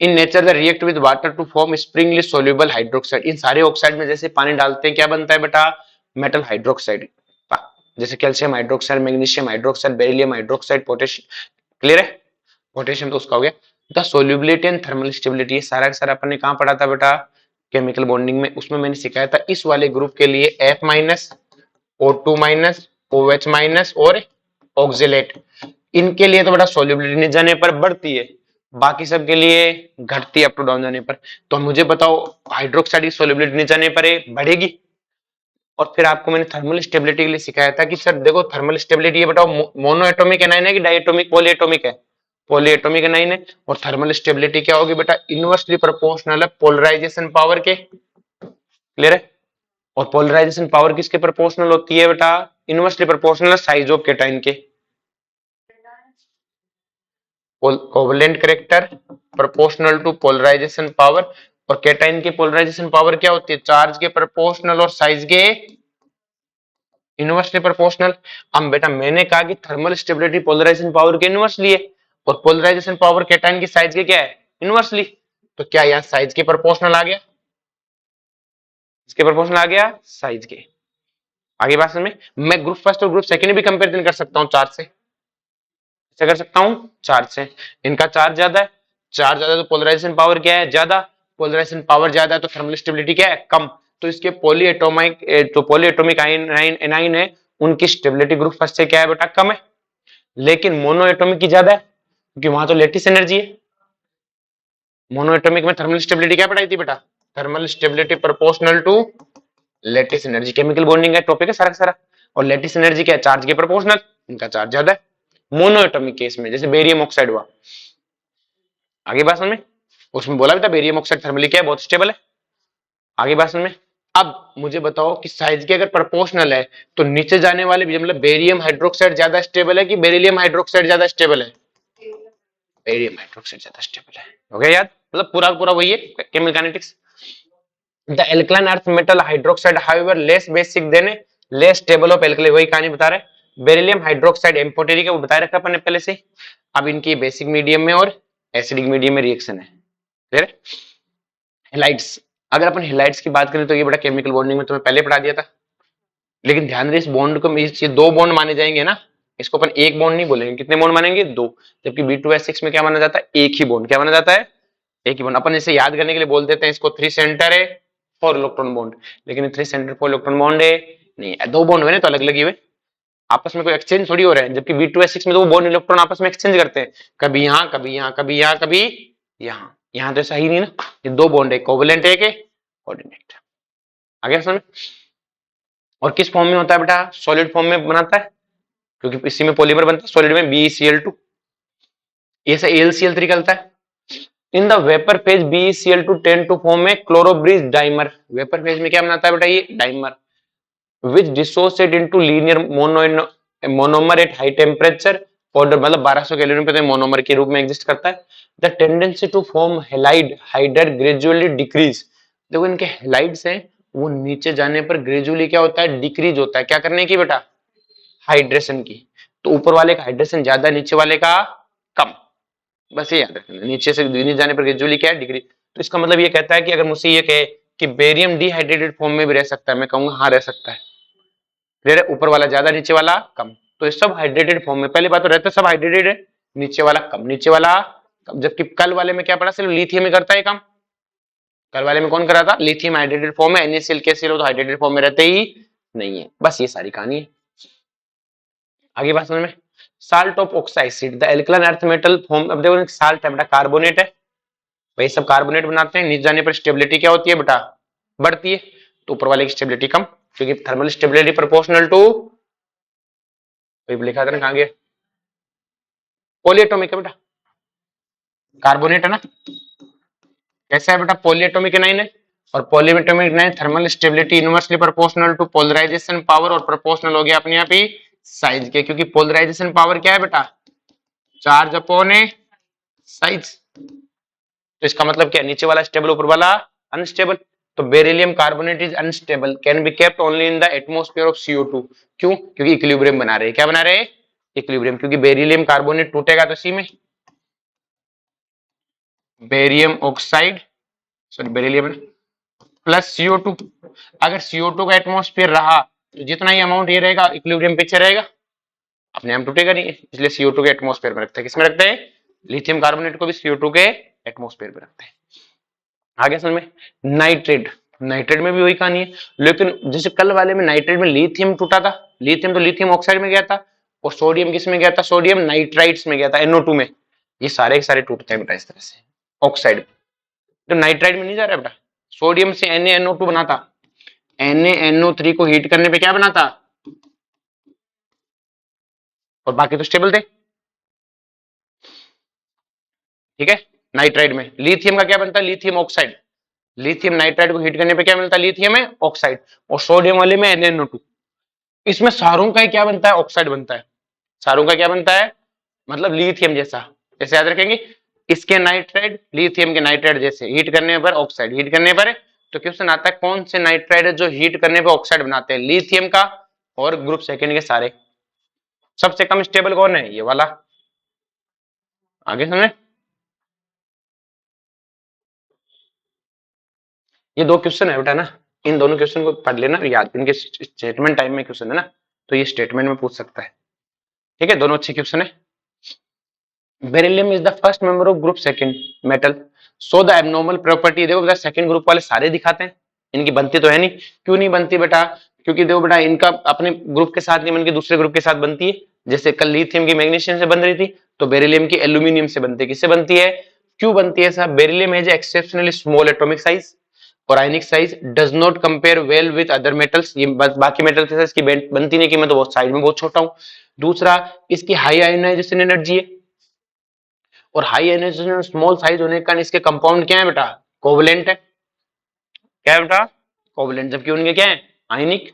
In nature the react with water to form sparingly soluble hydroxide, इन सारे ऑक्साइड में जैसे पानी डालते हैं क्या बनता है बेटा, मेटल हाइड्रोक्साइड, जैसे calcium hydroxide, magnesium hydroxide, beryllium hydroxide, potassium. Clear है, पोटेशियम तो उसका हो गया। The solubility and thermal stability, ये सारा का सारा अपन ने कहां पढ़ा था बेटा, केमिकल बॉन्डिंग में, उसमें मैंने सिखाया था इस वाले ग्रुप के लिए F minus, O2 minus, OH minus और ऑक्सिलेट, इनके लिए तो बेटा सोल्यूबिलिटी नहीं जाने पर बढ़ती है, बाकी सब के लिए घटती है अप टू डाउन जाने पर। तो मुझे बताओ हाइड्रोक्साइड की सोल्यूबिलिटी नहीं जाने पर बढ़ेगी, और फिर आपको मैंने थर्मल स्टेबिलिटी के लिए सिखाया था कि सर देखो थर्मल स्टेबिलिटी ये बताओ मोनो एटॉमिक एनाइन है कि डाइएटॉमिक पॉलीएटॉमिक है, पॉलीएटॉमिक एनाइन है, और थर्मल स्टेबिलिटी क्या होगी बेटा, इनवर्सली प्रोपोर्शनल है पोलराइजेशन पावर के। क्लियर है, और पोलराइजेशन पावर किसके प्रोपोर्शनल होती है बेटा, inversely proportional size of cation के। Covalent character proportional to polarization power, और कैटाइन की पोलराइजेशन पावर क्या होती है, चार्ज के प्रोपोर्शनल और साइज के इनवर्सली प्रोपोर्शनल। अब बेटा मैंने कहा कि थर्मल स्टेबिलिटी पोलराइजेशन पावर के इनवर्सली है, और पोलराइजेशन पावर कैटाइन की साइज के क्या है, इनवर्सली। तो क्या यहाँ साइज के प्रोपोर्शनल आ गया, इसके प्रोपोर्शनल आ गया साइज के। आगे बात समझ में, मैं ग्रुप फर्स्ट और ग्रुप सेकंड भी कंपैरिजन कर सकता हूँ चार्ज से, कैसे कर सकता हूँ, चार्ज से। इनका चार्ज ज्यादा है, चार्ज ज्यादा तो पोलराइजेशन पावर क्या है, ज्यादा। पोलराइजेशन पावर ज्यादा है तो थर्मल स्टेबिलिटी क्या है, कम। तो इसके पॉलीएटॉमिक जो पॉलीएटॉमिक एनाइन है उनकी स्टेबिलिटी ग्रुप फर्स्ट से क्या है बेटा, कम है। लेकिन मोनो एटॉमिक की ज्यादा है, क्योंकि वहां तो लेटिस एनर्जी है। मोनो एटॉमिक में थर्मल स्टेबिलिटी क्या पढ़ाई थी बेटा, thermal stability proportional to lattice energy. Chemical bonding का टॉपिक है सारा सारा। और लेटिस एनर्जी क्या है, चार्ज के प्रोपोर्शनल, इनका चार्ज ज्यादा है मोनो एटॉमिक केस में, जैसे बेरियम ऑक्साइड हुआ। आगे बात समझ में, उसमें बोला भी था बेरियम ऑक्साइड थर्मली क्या है, बहुत स्टेबल है। आगे बात समझ में। अब मुझे बताओ कि साइज के अगर प्रोपोर्शनल है तो नीचे जाने वाले मतलब बेरियम हाइड्रोक्साइड ज्यादा स्टेबल है कि बेरिलियम हाइड्रोक्साइड ज्यादा स्टेबल है, बेरियम हाइड्रोक्साइड ज्यादा स्टेबल है। हो गया याद, मतलब पूरा पूरा वही है chemical kinetics. The alkaline earth metal hydroxide however less basic देने लेस स्टेबल ऑफ एल्कली, वही कहानी बता रहे। बेरिलियम हाइड्रोक्साइड एम्फोटेरिक है, वो बताए रखा अपन ने पहले से। अब इनकी बेसिक मीडियम में और एसिडिक मीडियम में रिएक्शन है, क्लियर है। हेलाइड्स, अगर अपन हेलाइड्स की बात करें तो ये बड़ा केमिकल बॉन्डिंग में तुम्हें पहले पढ़ा दिया था, लेकिन ध्यान रहे इस बॉन्ड को, ये दो बॉन्ड माने जाएंगे ना, इसको अपन एक बॉन्ड नहीं बोलेंगे, कितने बॉन्ड मानेंगे, दो। जबकि B2S6 में क्या माना जाता है, एक ही बॉन्ड, क्या माना जाता है, एक ही बॉन्ड। अपन इसे याद करने के लिए बोल देते हैं इसको 3 सेंटर है 4 इलेक्ट्रॉन बॉन्ड, लेकिन 3 सेंटर 4 इलेक्ट्रॉन बॉन्ड है नहीं है, दो बॉन्ड हुए ना तो अलग अलग ही हुए, आपस में कोई एक्सचेंज थोड़ी हो रहा है। जबकि B2S6 में तो वो बॉन्ड इलेक्ट्रॉन आपस में एक्सचेंज करते हैं, कभी यहाँ कभी यहाँ कभी यहाँ कभी यहाँ, यहाँ तो ऐसा ही नहीं ना, ये दो बॉन्ड है, कोवेलेंट है कि कोऑर्डिनेट। आगे समझ। और किस फॉर्म में होता है बेटा, सॉलिड फॉर्म में बनाता है, क्योंकि इसी में पॉलीमर बनता है सॉलिड में, BeCl2, ये से AlCl3 निकलता है। In the vapour phase BeCl2 tend to form में क्लोरोब्रिज डाइमर, वेपर फेज में क्या बनाता है बेटा, ये dimer, which dissociate into linear monomer at high temperature, order मतलब 1200 केल्विन पे तो मोनोमर के रूप में एग्जिस्ट करता है। The tendency to form halide hydride gradually decrease, देखो इनके हेलाइड्स हैं वो नीचे जाने पर ग्रेजुअली क्या होता है, डिक्रीज होता है, क्या करने की बेटा, हाइड्रेशन की। तो ऊपर वाले का हाइड्रेशन ज्यादा, नीचे वाले का कम, बस ये याद रखना, नीचे से नीचे जाने पर ग्रेजुअली क्या है, डिक्रीज। तो इसका मतलब ये कहता है कि अगर मुझसे ये कहे कि बेरियम डिहाइड्रेटेड फॉर्म में भी रह सकता है, मैं कहूंगा हाँ रह सकता है, क्लियर है, ऊपर वाला ज्यादा नीचे वाला कम। तो ये सब हाइड्रेटेड फॉर्म में, पहली बात तो रहता है सब हाइड्रेटेड है, नीचे वाला कम, नीचे वाला कम। जबकि कल वाले में क्या पड़ा, सिर्फ लिथियम में करता है काम, कल वाले में कौन करा था, लिथियम हाइड्रेटेड फॉर्म में, NaCl KCl तो हाइड्रेटेड फॉर्म में रहते ही नहीं है। बस ये सारी कहानी है। आगे बात समझ में। Salt of oxide the alkaline earth metal form, अब देखो साल्ट है बेटा, कार्बोनेट है, वही सब कार्बोनेट बनाते हैं, नीचे जाने पर स्टेबिलिटी क्या होती है बेटा, बढ़ती है। तो ऊपर वाले की स्टेबिलिटी कम, क्योंकि थर्मल स्टेबिलिटी प्रोपोर्शनल टू, लिखा था ना कहां गया, पॉलीएटॉमिक है बेटा, कार्बोनेट है ना, कैसा है बेटा, पॉलीएटॉमिक एनाइन है। और polyatomic anion thermal stability inversely proportional to polarization power, और प्रोपोर्शनल हो गया अपने आप ही साइज के, क्योंकि पोलराइजेशन पावर क्या है बेटा, चार्ज अपॉन ए साइज। तो इसका मतलब क्या, नीचे वाला स्टेबल ऊपर वाला अनस्टेबल। तो beryllium carbonate is unstable, can be kept only in the atmosphere of CO2, क्यों, क्योंकि इक्विलिब्रियम बना रहे हैं, क्या बना रहे हैं, इक्विलिब्रियम, क्योंकि बेरिलियम कार्बोनेट टूटेगा तो इसी में barium oxide, sorry beryllium plus CO2, अगर CO2 का एटमॉस्फेयर रहा तो जितना ही अमाउंट ये रहेगा इक्विलिब्रियम पीछे रहेगा, अपने आप टूटेगा नहीं, इसलिए CO2 के एटमॉस्फेयर में रखते हैं, किसमें रखते हैं, लिथियम कार्बोनेट को भी CO2 के एटमॉस्फेयर में रखते हैं। आगे असल में नाइट्रेट, नाइट्रेट में भी वही कहानी है, लेकिन जैसे कल वाले में नाइट्रेट में लिथियम टूटा था, लिथियम तो लिथियम ऑक्साइड में गया था, और सोडियम किस में गया था, सोडियम नाइट्राइट्स में गया था, NO2 में। ये सारे के सारे टूटते हैं बेटा इस तरह से ऑक्साइड, तो नाइट्राइट में नहीं जा रहा बेटा, सोडियम से NaNO2 बना था, NaNO3 को हीट करने पे क्या बना था, और बाकी तो स्टेबल थे, ठीक है। नाइट्राइड में लिथियम का क्या बनता है, लिथियम ऑक्साइड, लिथियम नाइट्राइड को हीट करने पे क्या मिलता है, लिथियम है ऑक्साइड, और सोडियम वाले में NaNO2। इसमें सारों का क्या बनता है, ऑक्साइड बनता है, सारों का क्या बनता है, मतलब लिथियम जैसा, ऐसे याद रखेंगे। इसके नाइट्राइड लिथियम के नाइट्राइड जैसे हीट करने पर ऑक्साइड, हीट करने पर तो क्वेश्चन आता है कौन से नाइट्राइड है जो हीट करने पर ऑक्साइड बनाते हैं, लिथियम का और ग्रुप सेकंड के सारे। सबसे कम स्टेबल कौन है, ये वाला। आगे समझे। ये दो क्वेश्चन है बेटा ना, इन दोनों क्वेश्चन को पढ़ लेना याद, इनके स्टेटमेंट टाइम में क्वेश्चन है ना, तो ये स्टेटमेंट में पूछ सकता है। ठीक है, दोनों अच्छे क्वेश्चन है। Beryllium is the first member of group second metal, so the abnormal property. देखो बेटा सेकंड ग्रुप वाले सारे दिखाते हैं, इनकी बनती तो है नहीं। क्यों नहीं बनती बेटा, क्योंकि देखो बेटा इनका अपने ग्रुप के साथ नहीं बन के दूसरे ग्रुप के साथ बनती है। जैसे कल लिथियम की मैग्नीशियम से बन रही थी, तो बेरिलियम की एल्यूमिनियम से बनती है। किससे बनती है, क्यों बनती है साहब, beryllium has exceptionally small atomic size और आयनिक size, does not compare well with other metals. ये बाकी मेटल के साथ इसकी बनती नहीं कि मैं तो बहुत साइड में बहुत छोटा हूं। दूसरा, इसकी हाई आयोनाइजेशन एनर्जी है, और हाई आयोनाइजेशन स्मॉल साइज होने के कारण इसके कंपाउंड क्या है बेटा, कोवलेंट है। क्या है बेटा, कोवलेंट, जबकि उनके क्या है, आयनिक।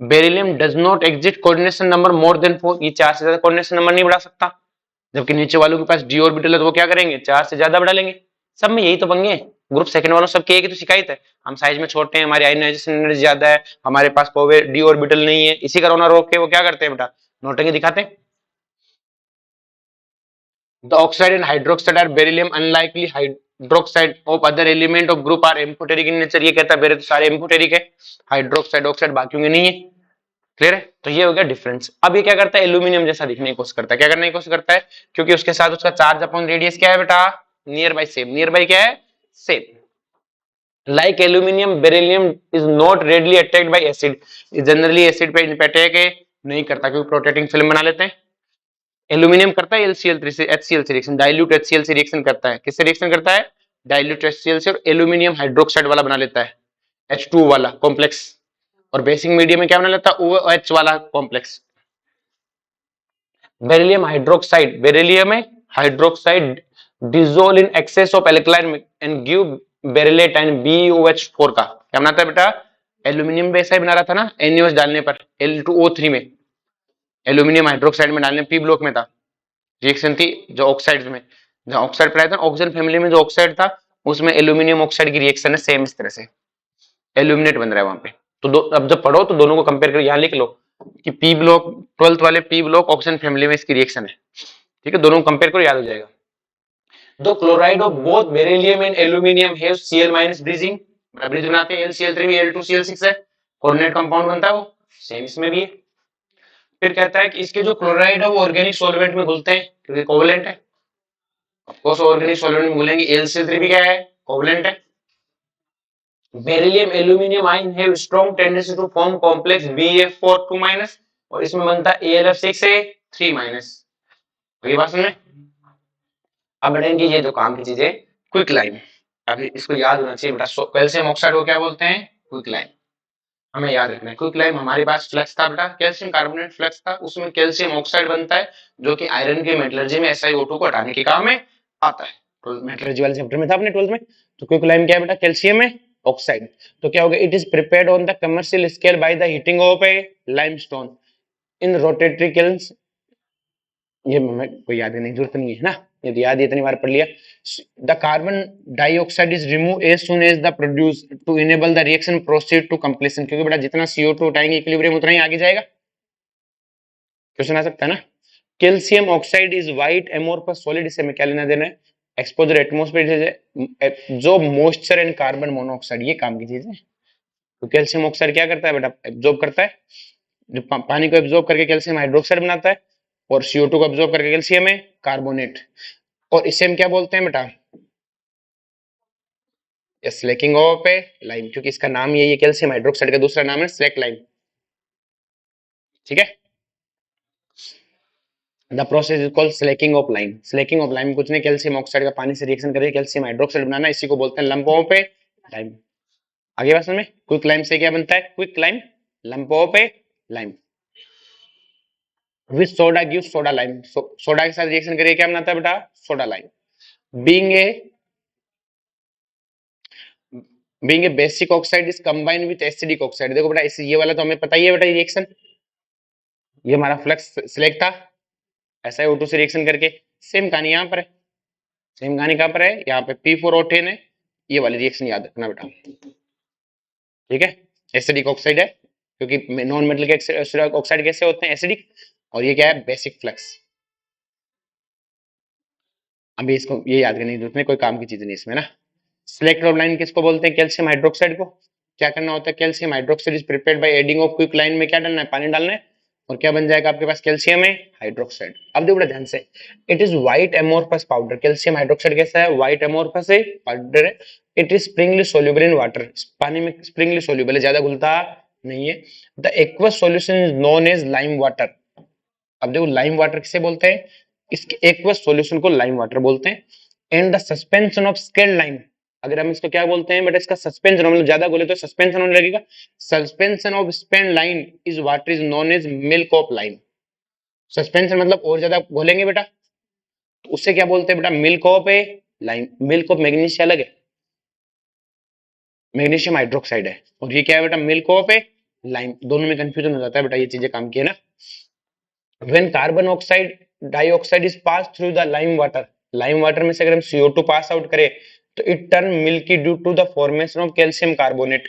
Beryllium does not exit coordination number more than 4, ये 4 से ज्यादा कोऑर्डिनेशन नंबर नहीं बढ़ा सकता। जबकि नीचे वालों के पास डी ऑर्बिटल है तो वो क्या करेंगे, 4 से ज्यादा बढ़ा लेंगे। सब में यही तो पंगे हैं, ग्रुप सेकंड वालों सबके एक ही तो शिकायत है, हम साइज में छोटे हैं, हमारी आयनाइजेशन एनर्जी ज्यादा है, हमारे पास डी ऑर्बिटल नहीं है। इसी का रोना रोक के वो क्या करते हैं बेटा, नोटंकी दिखाते हैं। The oxide and hydroxide are beryllium unlikely hydroxide of other element of group are amphoteric in nature। ये कहता है बेरे तो सारे एम्फोटेरिक है, हाइड्रोक्साइड ऑक्साइड बाकियों के नहीं है। क्लियर है, तो ये हो गया डिफरेंस। अब ये क्या करता है, एल्यूमिनियम जैसा दिखने की कोशिश करता है। क्या करने की कोशिश करता है, क्योंकि उसके साथ उसका चार्ज अपॉन रेडियस क्या है बेटा, near by same. Near by क्या है, same. Like aluminium beryllium is not readily attacked by acid, generally acid पे अटैक नहीं करता क्योंकि प्रोटेक्टिंग फिल्म बना लेते हैं। एल्यूमिनियम करता है LCl3 से HCl से रिएक्शन, डाइल्यूट HCl से रिएक्शन करता है। किससे रिएक्शन करता है, डाइल्यूट HCl से, और एल्यूमिनियम हाइड्रोक्साइड वाला बना लेता है, H2 वाला कॉम्प्लेक्स। और बेसिक मीडियम में क्या बना लेता है, OH वाला कॉम्प्लेक्स। बेरिलियम हाइड्रोक्साइड, बेरिलियम में hydroxide dissolve in excess of alkaline and give beryllate and BOH4 का क्या बनाता है बेटा, एल्यूमिनियम भी ऐसा ही बना रहा था ना, NaOH डालने पर L2O3 में, एल्यूमिनियम हाइड्रोक्साइड में डालने P ब्लॉक में था, रिएक्शन थी जो ऑक्साइड में, जो ऑक्साइड पर आया था ऑक्सीजन फैमिली में जो ऑक्साइड था उसमें एल्यूमिनियम ऑक्साइड की रिएक्शन है सेम इस तरह से, एल्यूमिनेट बन रहा है वहां पे। तो अब जब पढ़ो तो दोनों को कंपेयर कर यहां लिख लो कि पी ब्लॉक 12th वाले पी ब्लॉक ऑक्सीजन फैमिली में इसकी रिएक्शन है। ठीक है, दोनों को कंपेयर करो याद हो जाएगा। दो chloride of both beryllium and aluminium have Cl- bridging, bridge बनाते हैं L-Cl3 L2Cl6 है, कोऑर्डिनेट कंपाउंड बनता है वो, सेम इसमें भी है। फिर कहता है कि इसके जो क्लोराइड है वो ऑर्गेनिक सॉल्वेंट में घुलते हैं क्योंकि कोवलेंट है। ऑफकोर्स ऑर्गेनिक सॉल्वेंट में घुलेंगे, L-Cl3 भी क्या है, कोवलेंट है। Beryllium aluminium ion have strong tendency to form complex BF4 2- और इसमें बनता है AlF6 3-। ये बात समझे। अब बढ़ेंगे ये जो काम की चीजें, क्विक लाइन। अभी इसको याद होना चाहिए बेटा, कैल्शियम ऑक्साइड को क्या बोलते हैं, क्विक लाइन। हमें याद रखना है क्विक लाइन, हमारे पास फ्लक्स था बेटा, कैल्शियम कार्बोनेट फ्लक्स था, उसमें कैल्शियम ऑक्साइड बनता है जो कि आयरन के मेटलर्जी में SiO2 को हटाने के काम में आता है। तो मेटलर्जी वाले चैप्टर में था अपने 12th में। तो क्विक लाइन क्या है बेटा, कैल्शियम में ऑक्साइड। तो क्या होगा, it is prepared on the commercial scale by the heating of a limestone in rotatory kilns. ये हमें कोई याद नहीं, जरूरत नहीं है ना, ये तो याद इतनी बार पढ़ लिया। The carbon dioxide is remove as soon as the produce to enable the reaction proceed to completion, क्योंकि बेटा जितना CO2 उठाएंगे इक्विलिब्रियम उतना ही आगे जाएगा। क्वेश्चन आ सकता है ना। Calcium oxide is white amorphous solid, इसे में क्या लेना देना है, एक्सपोजर एटमॉस्फेयर जो मॉइस्चर एंड कार्बन मोनोऑक्साइड, ये काम की चीज है। तो कैल्शियम ऑक्साइड क्या करता है बेटा, एब्जॉर्ब करता है, जो पानी को एब्जॉर्ब करके कैल्शियम हाइड्रोक्साइड बनाता है, और CO2 को एब्जॉर्ब करके कैल्शियम है कार्बोनेट, और इसे हम क्या बोलते हैं बेटा, स्लैकिंग ऑफ ए लाइम, क्योंकि इसका नाम यही है, कैल्शियम हाइड्रोक्साइड का दूसरा नाम है स्लैक लाइम। ठीक है, the process is called Slaking of lime. Slaking of lime कुछ नहीं, कैल्शियम ऑक्साइड का पानी से रिएक्शन करके कैल्शियम हाइड्रोक्साइड बनाना, इसी को बोलते हैं लंप ऑफ ए लाइम। आगे बात समझ में, क्विक लाइम से क्या बनता है, quick lime lump of A lime with soda give soda lime, soda के साथ रिएक्शन करके क्या बनाता है बेटा, soda lime. Being a basic oxide is combined with acidic oxide. देखो बेटा इस ये वाला तो हमें पता ही है बेटा, रिएक्शन ये हमारा फ्लक्स सिलेक्ट था SiO2 से रिएक्शन करके, सेम कहानी यहाँ पर है, सेम कहानी कहाँ पर है, यहाँ पे P4O10 है, ये वाली रिएक्शन याद रखना बेटा, ठीक है। एसिडिक ऑक्साइड है, क्योंकि नॉन मेटल के ऑक्साइड कैसे होते हैं, एसिडिक, और ये क्या है, बेसिक फ्लक्स। अभी इसको ये याद करने की जरूरत नहीं, कोई काम की चीज नहीं इसमें ना। सिलेक्टर ऑफ लाइन किसको बोलते हैं, कैल्शियम हाइड्रोक्साइड को। क्या करना होता है, calcium hydroxide is prepared by adding of quick line में क्या डालना है, पानी डालना है, और क्या बन जाएगा आपके पास, कैल्शियम है हाइड्रोक्साइड। अब देखो बड़ा ध्यान से, it is white amorphous powder, calcium hydroxide कैसा है, व्हाइट एमोर्फस है, पाउडर है। It is sparingly soluble in water, पानी में स्प्रिंगली सोल्यूबल है, ज्यादा घुलता नहीं है। The aqueous solution is known as lime water. अब देखो लाइम वाटर किसे बोलते हैं, इसके एक्वस सॉल्यूशन को लाइम वाटर बोलते हैं। And the suspension of slaked lime, अगर हम इसको क्या बोलते हैं बेटा, इसका सस्पेंशन, मतलब ज्यादा बोले तो सस्पेंशन होने लगेगा। सस्पेंशन ऑफ स्पेन lime is what is known as milk of lime. Suspension मतलब और ज्यादा घोलेंगे बेटा, तो उससे क्या बोलते हैं बेटा, milk of A lime. Milk of magnesia अलग है, मैग्नीशियम हाइड्रोक्साइड है, और ये क्या है बेटा, मिल्क ऑफ ए लाइम। दोनों में कंफ्यूजन हो जाता है बेटा, ये चीजें काम की है ना। When carbon oxide dioxide is pass through the lime water, lime water में से अगर हम CO2 पास आउट करें तो it turn milky due to the formation of calcium carbonate.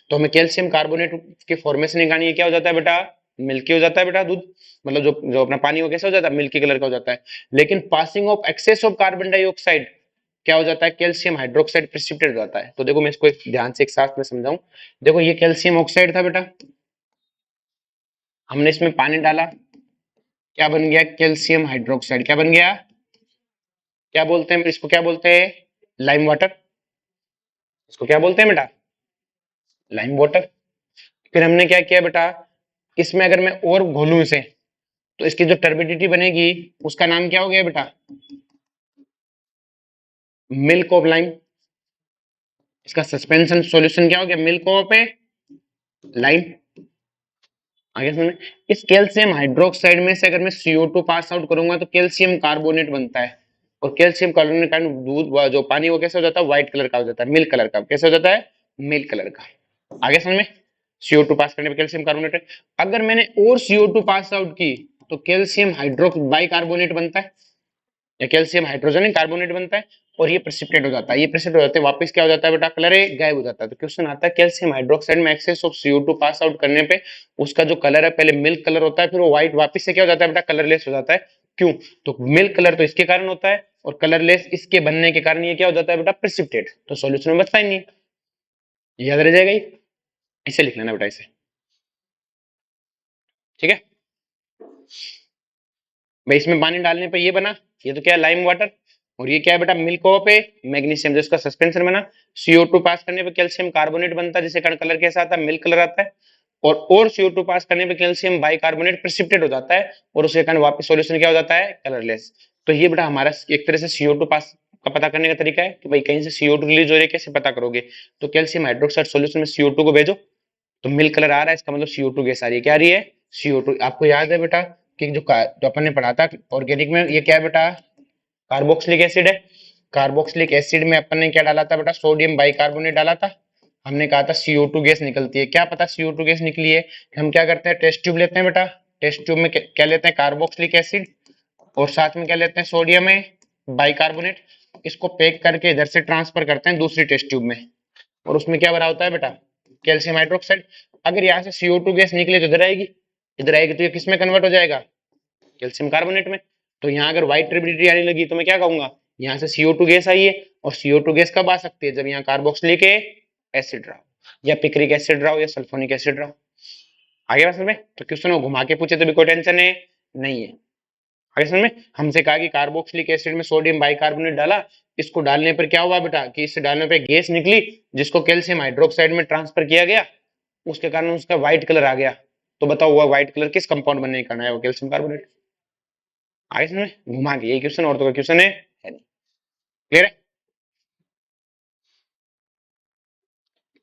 तो हमें कैल्शियम कार्बोनेट के फॉर्मेशन निकालनी है, क्या हो जाता है बेटा, मिल्की हो जाता है बेटा दूध, मतलब जो जो अपना पानी हो कैसा हो जाता है, मिल्की कलर का हो जाता है। लेकिन passing of excess of carbon dioxide क्या हो जाता है, कैल्शियम हाइड्रोक्साइड प्रेसिपिटेट हो जाता है। तो देखो मैं इसको ध्यान से एक साथ में समझाऊं। देखो ये कैल्शियम ऑक्साइड था बेटा, हमने इसमें पानी डाला, क्या बन गया, कैल्शियम हाइड्रोक्साइड। क्या बन गया, क्या बोलते हैं इसको, क्या बोलते हैं, लाइम वाटर। इसको क्या बोलते हैं बेटा, लाइम वाटर। फिर हमने क्या किया बेटा, इसमें अगर मैं और घोलूं इसे, तो इसकी जो टर्बिडिटी बनेगी उसका नाम क्या हो गया बेटा, मिल्क ऑफ लाइम। इसका सस्पेंशन सॉल्यूशन क्या हो गया, मिल्क ऑफ ए लाइम। आगे समझ में? इस कैल्शियम हाइड्रोक्साइड में से अगर मैं CO2 पास आउट करूंगा तो कैल्शियम कार्बोनेट बनता है, और कैल्शियम कार्बोनेट के कारण दूध जो पानी वो कैसे हो जाता है, व्हाइट कलर का हो जाता है, मिल्क कलर का। कैसे हो जाता है, मिल्क कलर का। आगे समझ में? CO2 पास करने पे कैल्शियम कार्बोनेट है। अगर मैंने और CO2 पास आउट की तो कैल्शियम हाइड्रोक्स बाइकार्बोनेट बनता है, या कैल्शियम हाइड्रोजन कार्बोनेट बनता है, और ये प्रेसिपिटेट हो जाता है। ये प्रेसिपिटेट हो जाते हैं, वापस क्या हो जाता है बेटा, कलर गायब हो जाता है। तो क्वेश्चन आता है कैल्शियम हाइड्रोक्साइड में excess of CO2 pass out करने पे उसका जो कलर है, पहले मिल्क कलर होता है, फिर वो व्हाइट वापस से क्या हो जाता है बेटा, कलरलेस हो जाता है। क्यों, तो मिल्क कलर तो इसके कारण होता है, और कलरलेस इसके बनने के कारण ये क्या हो जाता है बेटा, प्रेसिपिटेट। तो सॉल्यूशन में बचता ही नहीं, याद रह जाएगा ये, इसे लिख लेना बेटा इसे, ठीक है भाई। इसमें पानी डालने पे ये बना, ये तो क्या है, लाइम वाटर, और ये क्या है बेटा, मिल्क ऑफ ए मैग्नीशियम, जिसका सस्पेंशन बना। CO2 पास करने पे कैल्शियम कार्बोनेट बनता है, जिसके कारण कलर कैसा आता है, मिल्क कलर आता है। और CO2 पास करने पे कैल्शियम बाइकार्बोनेट प्रेसिपिटेट हो जाता है, और उसके कारण वापस सॉल्यूशन क्या हो जाता है, कलरलेस। तो ये बेटा हमारा एक तरह से CO2 पास का पता करने का तरीका है कि भाई कहीं से CO2 रिलीज हो रही है, कैसे पता करोगे। तो कैल्शियम हाइड्रोक्साइड सॉल्यूशन में CO2 को भेजो, तो मिल्क कलर आ रहा है, इसका मतलब CO2 गैस आ रही है। क्या आ रही है, CO2। आपको याद है बेटा कि जो अपन ने पढ़ा था ऑर्गेनिक में, ये क्या है बेटा, कार्बोक्सिलिक एसिड है। कार्बोक्सिलिक एसिड में अपन ने क्या डाला था बेटा, सोडियम बाइकार्बोनेट डाला था। हमने कहा था CO2 गैस निकलती है। क्या पता CO2 गैस निकली है, हम क्या करते हैं, टेस्ट ट्यूब लेते हैं बेटा। टेस्ट ट्यूब में क्या लेते हैं, कार्बोक्सिलिक एसिड, और साथ में क्या लेते हैं, सोडियम है बाइकार्बोनेट। इसको पैक करके इधर से ट्रांसफर करते हैं दूसरी टेस्ट ट्यूब में, और उसमें क्या भरा होता है बेटा, कैल्शियम हाइड्रोक्साइड। अगर यहाँ से CO2 गैस निकले तो इधर आएगी, इधर आएगी तो ये किस में कन्वर्ट हो जाएगा, कैल्शियम कार्बोनेट में। तो यहाँ अगर व्हाइट ट्रिबिलिटी आने लगी तो मैं क्या कहूंगा, यहाँ से CO2 गैस आई है, और CO2 गैस कब आ सकती है, जब यहाँ कार्बोक्सिलिक एसिड रहा, या पिक्रिक एसिड रहा, या सल्फोनिक एसिड रहा। आगे बात समझ में? तो क्वेश्चन को घुमा के पूछे तो भी कोई टेंशन है नहीं है। आगे समझ में? हमसे कहा कि कार्बोक्सिलिक एसिड में सोडियम बाइकार्बोनेट डाला, इसको डालने पर क्या हुआ बेटा, कि इससे डालने पर गैस निकली, जिसको कैल्शियम हाइड्रोक्साइड में ट्रांसफर किया गया, उसके कारण उसका व्हाइट कलर आ गया। तो बताओ हुआ व्हाइट कलर किस कंपाउंड बनने का है, वो कैल्शियम कार्बोनेट। आगे समझ में? घुमा के यही क्वेश्चन, और तो क्वेश्चन है नहीं। क्लियर है?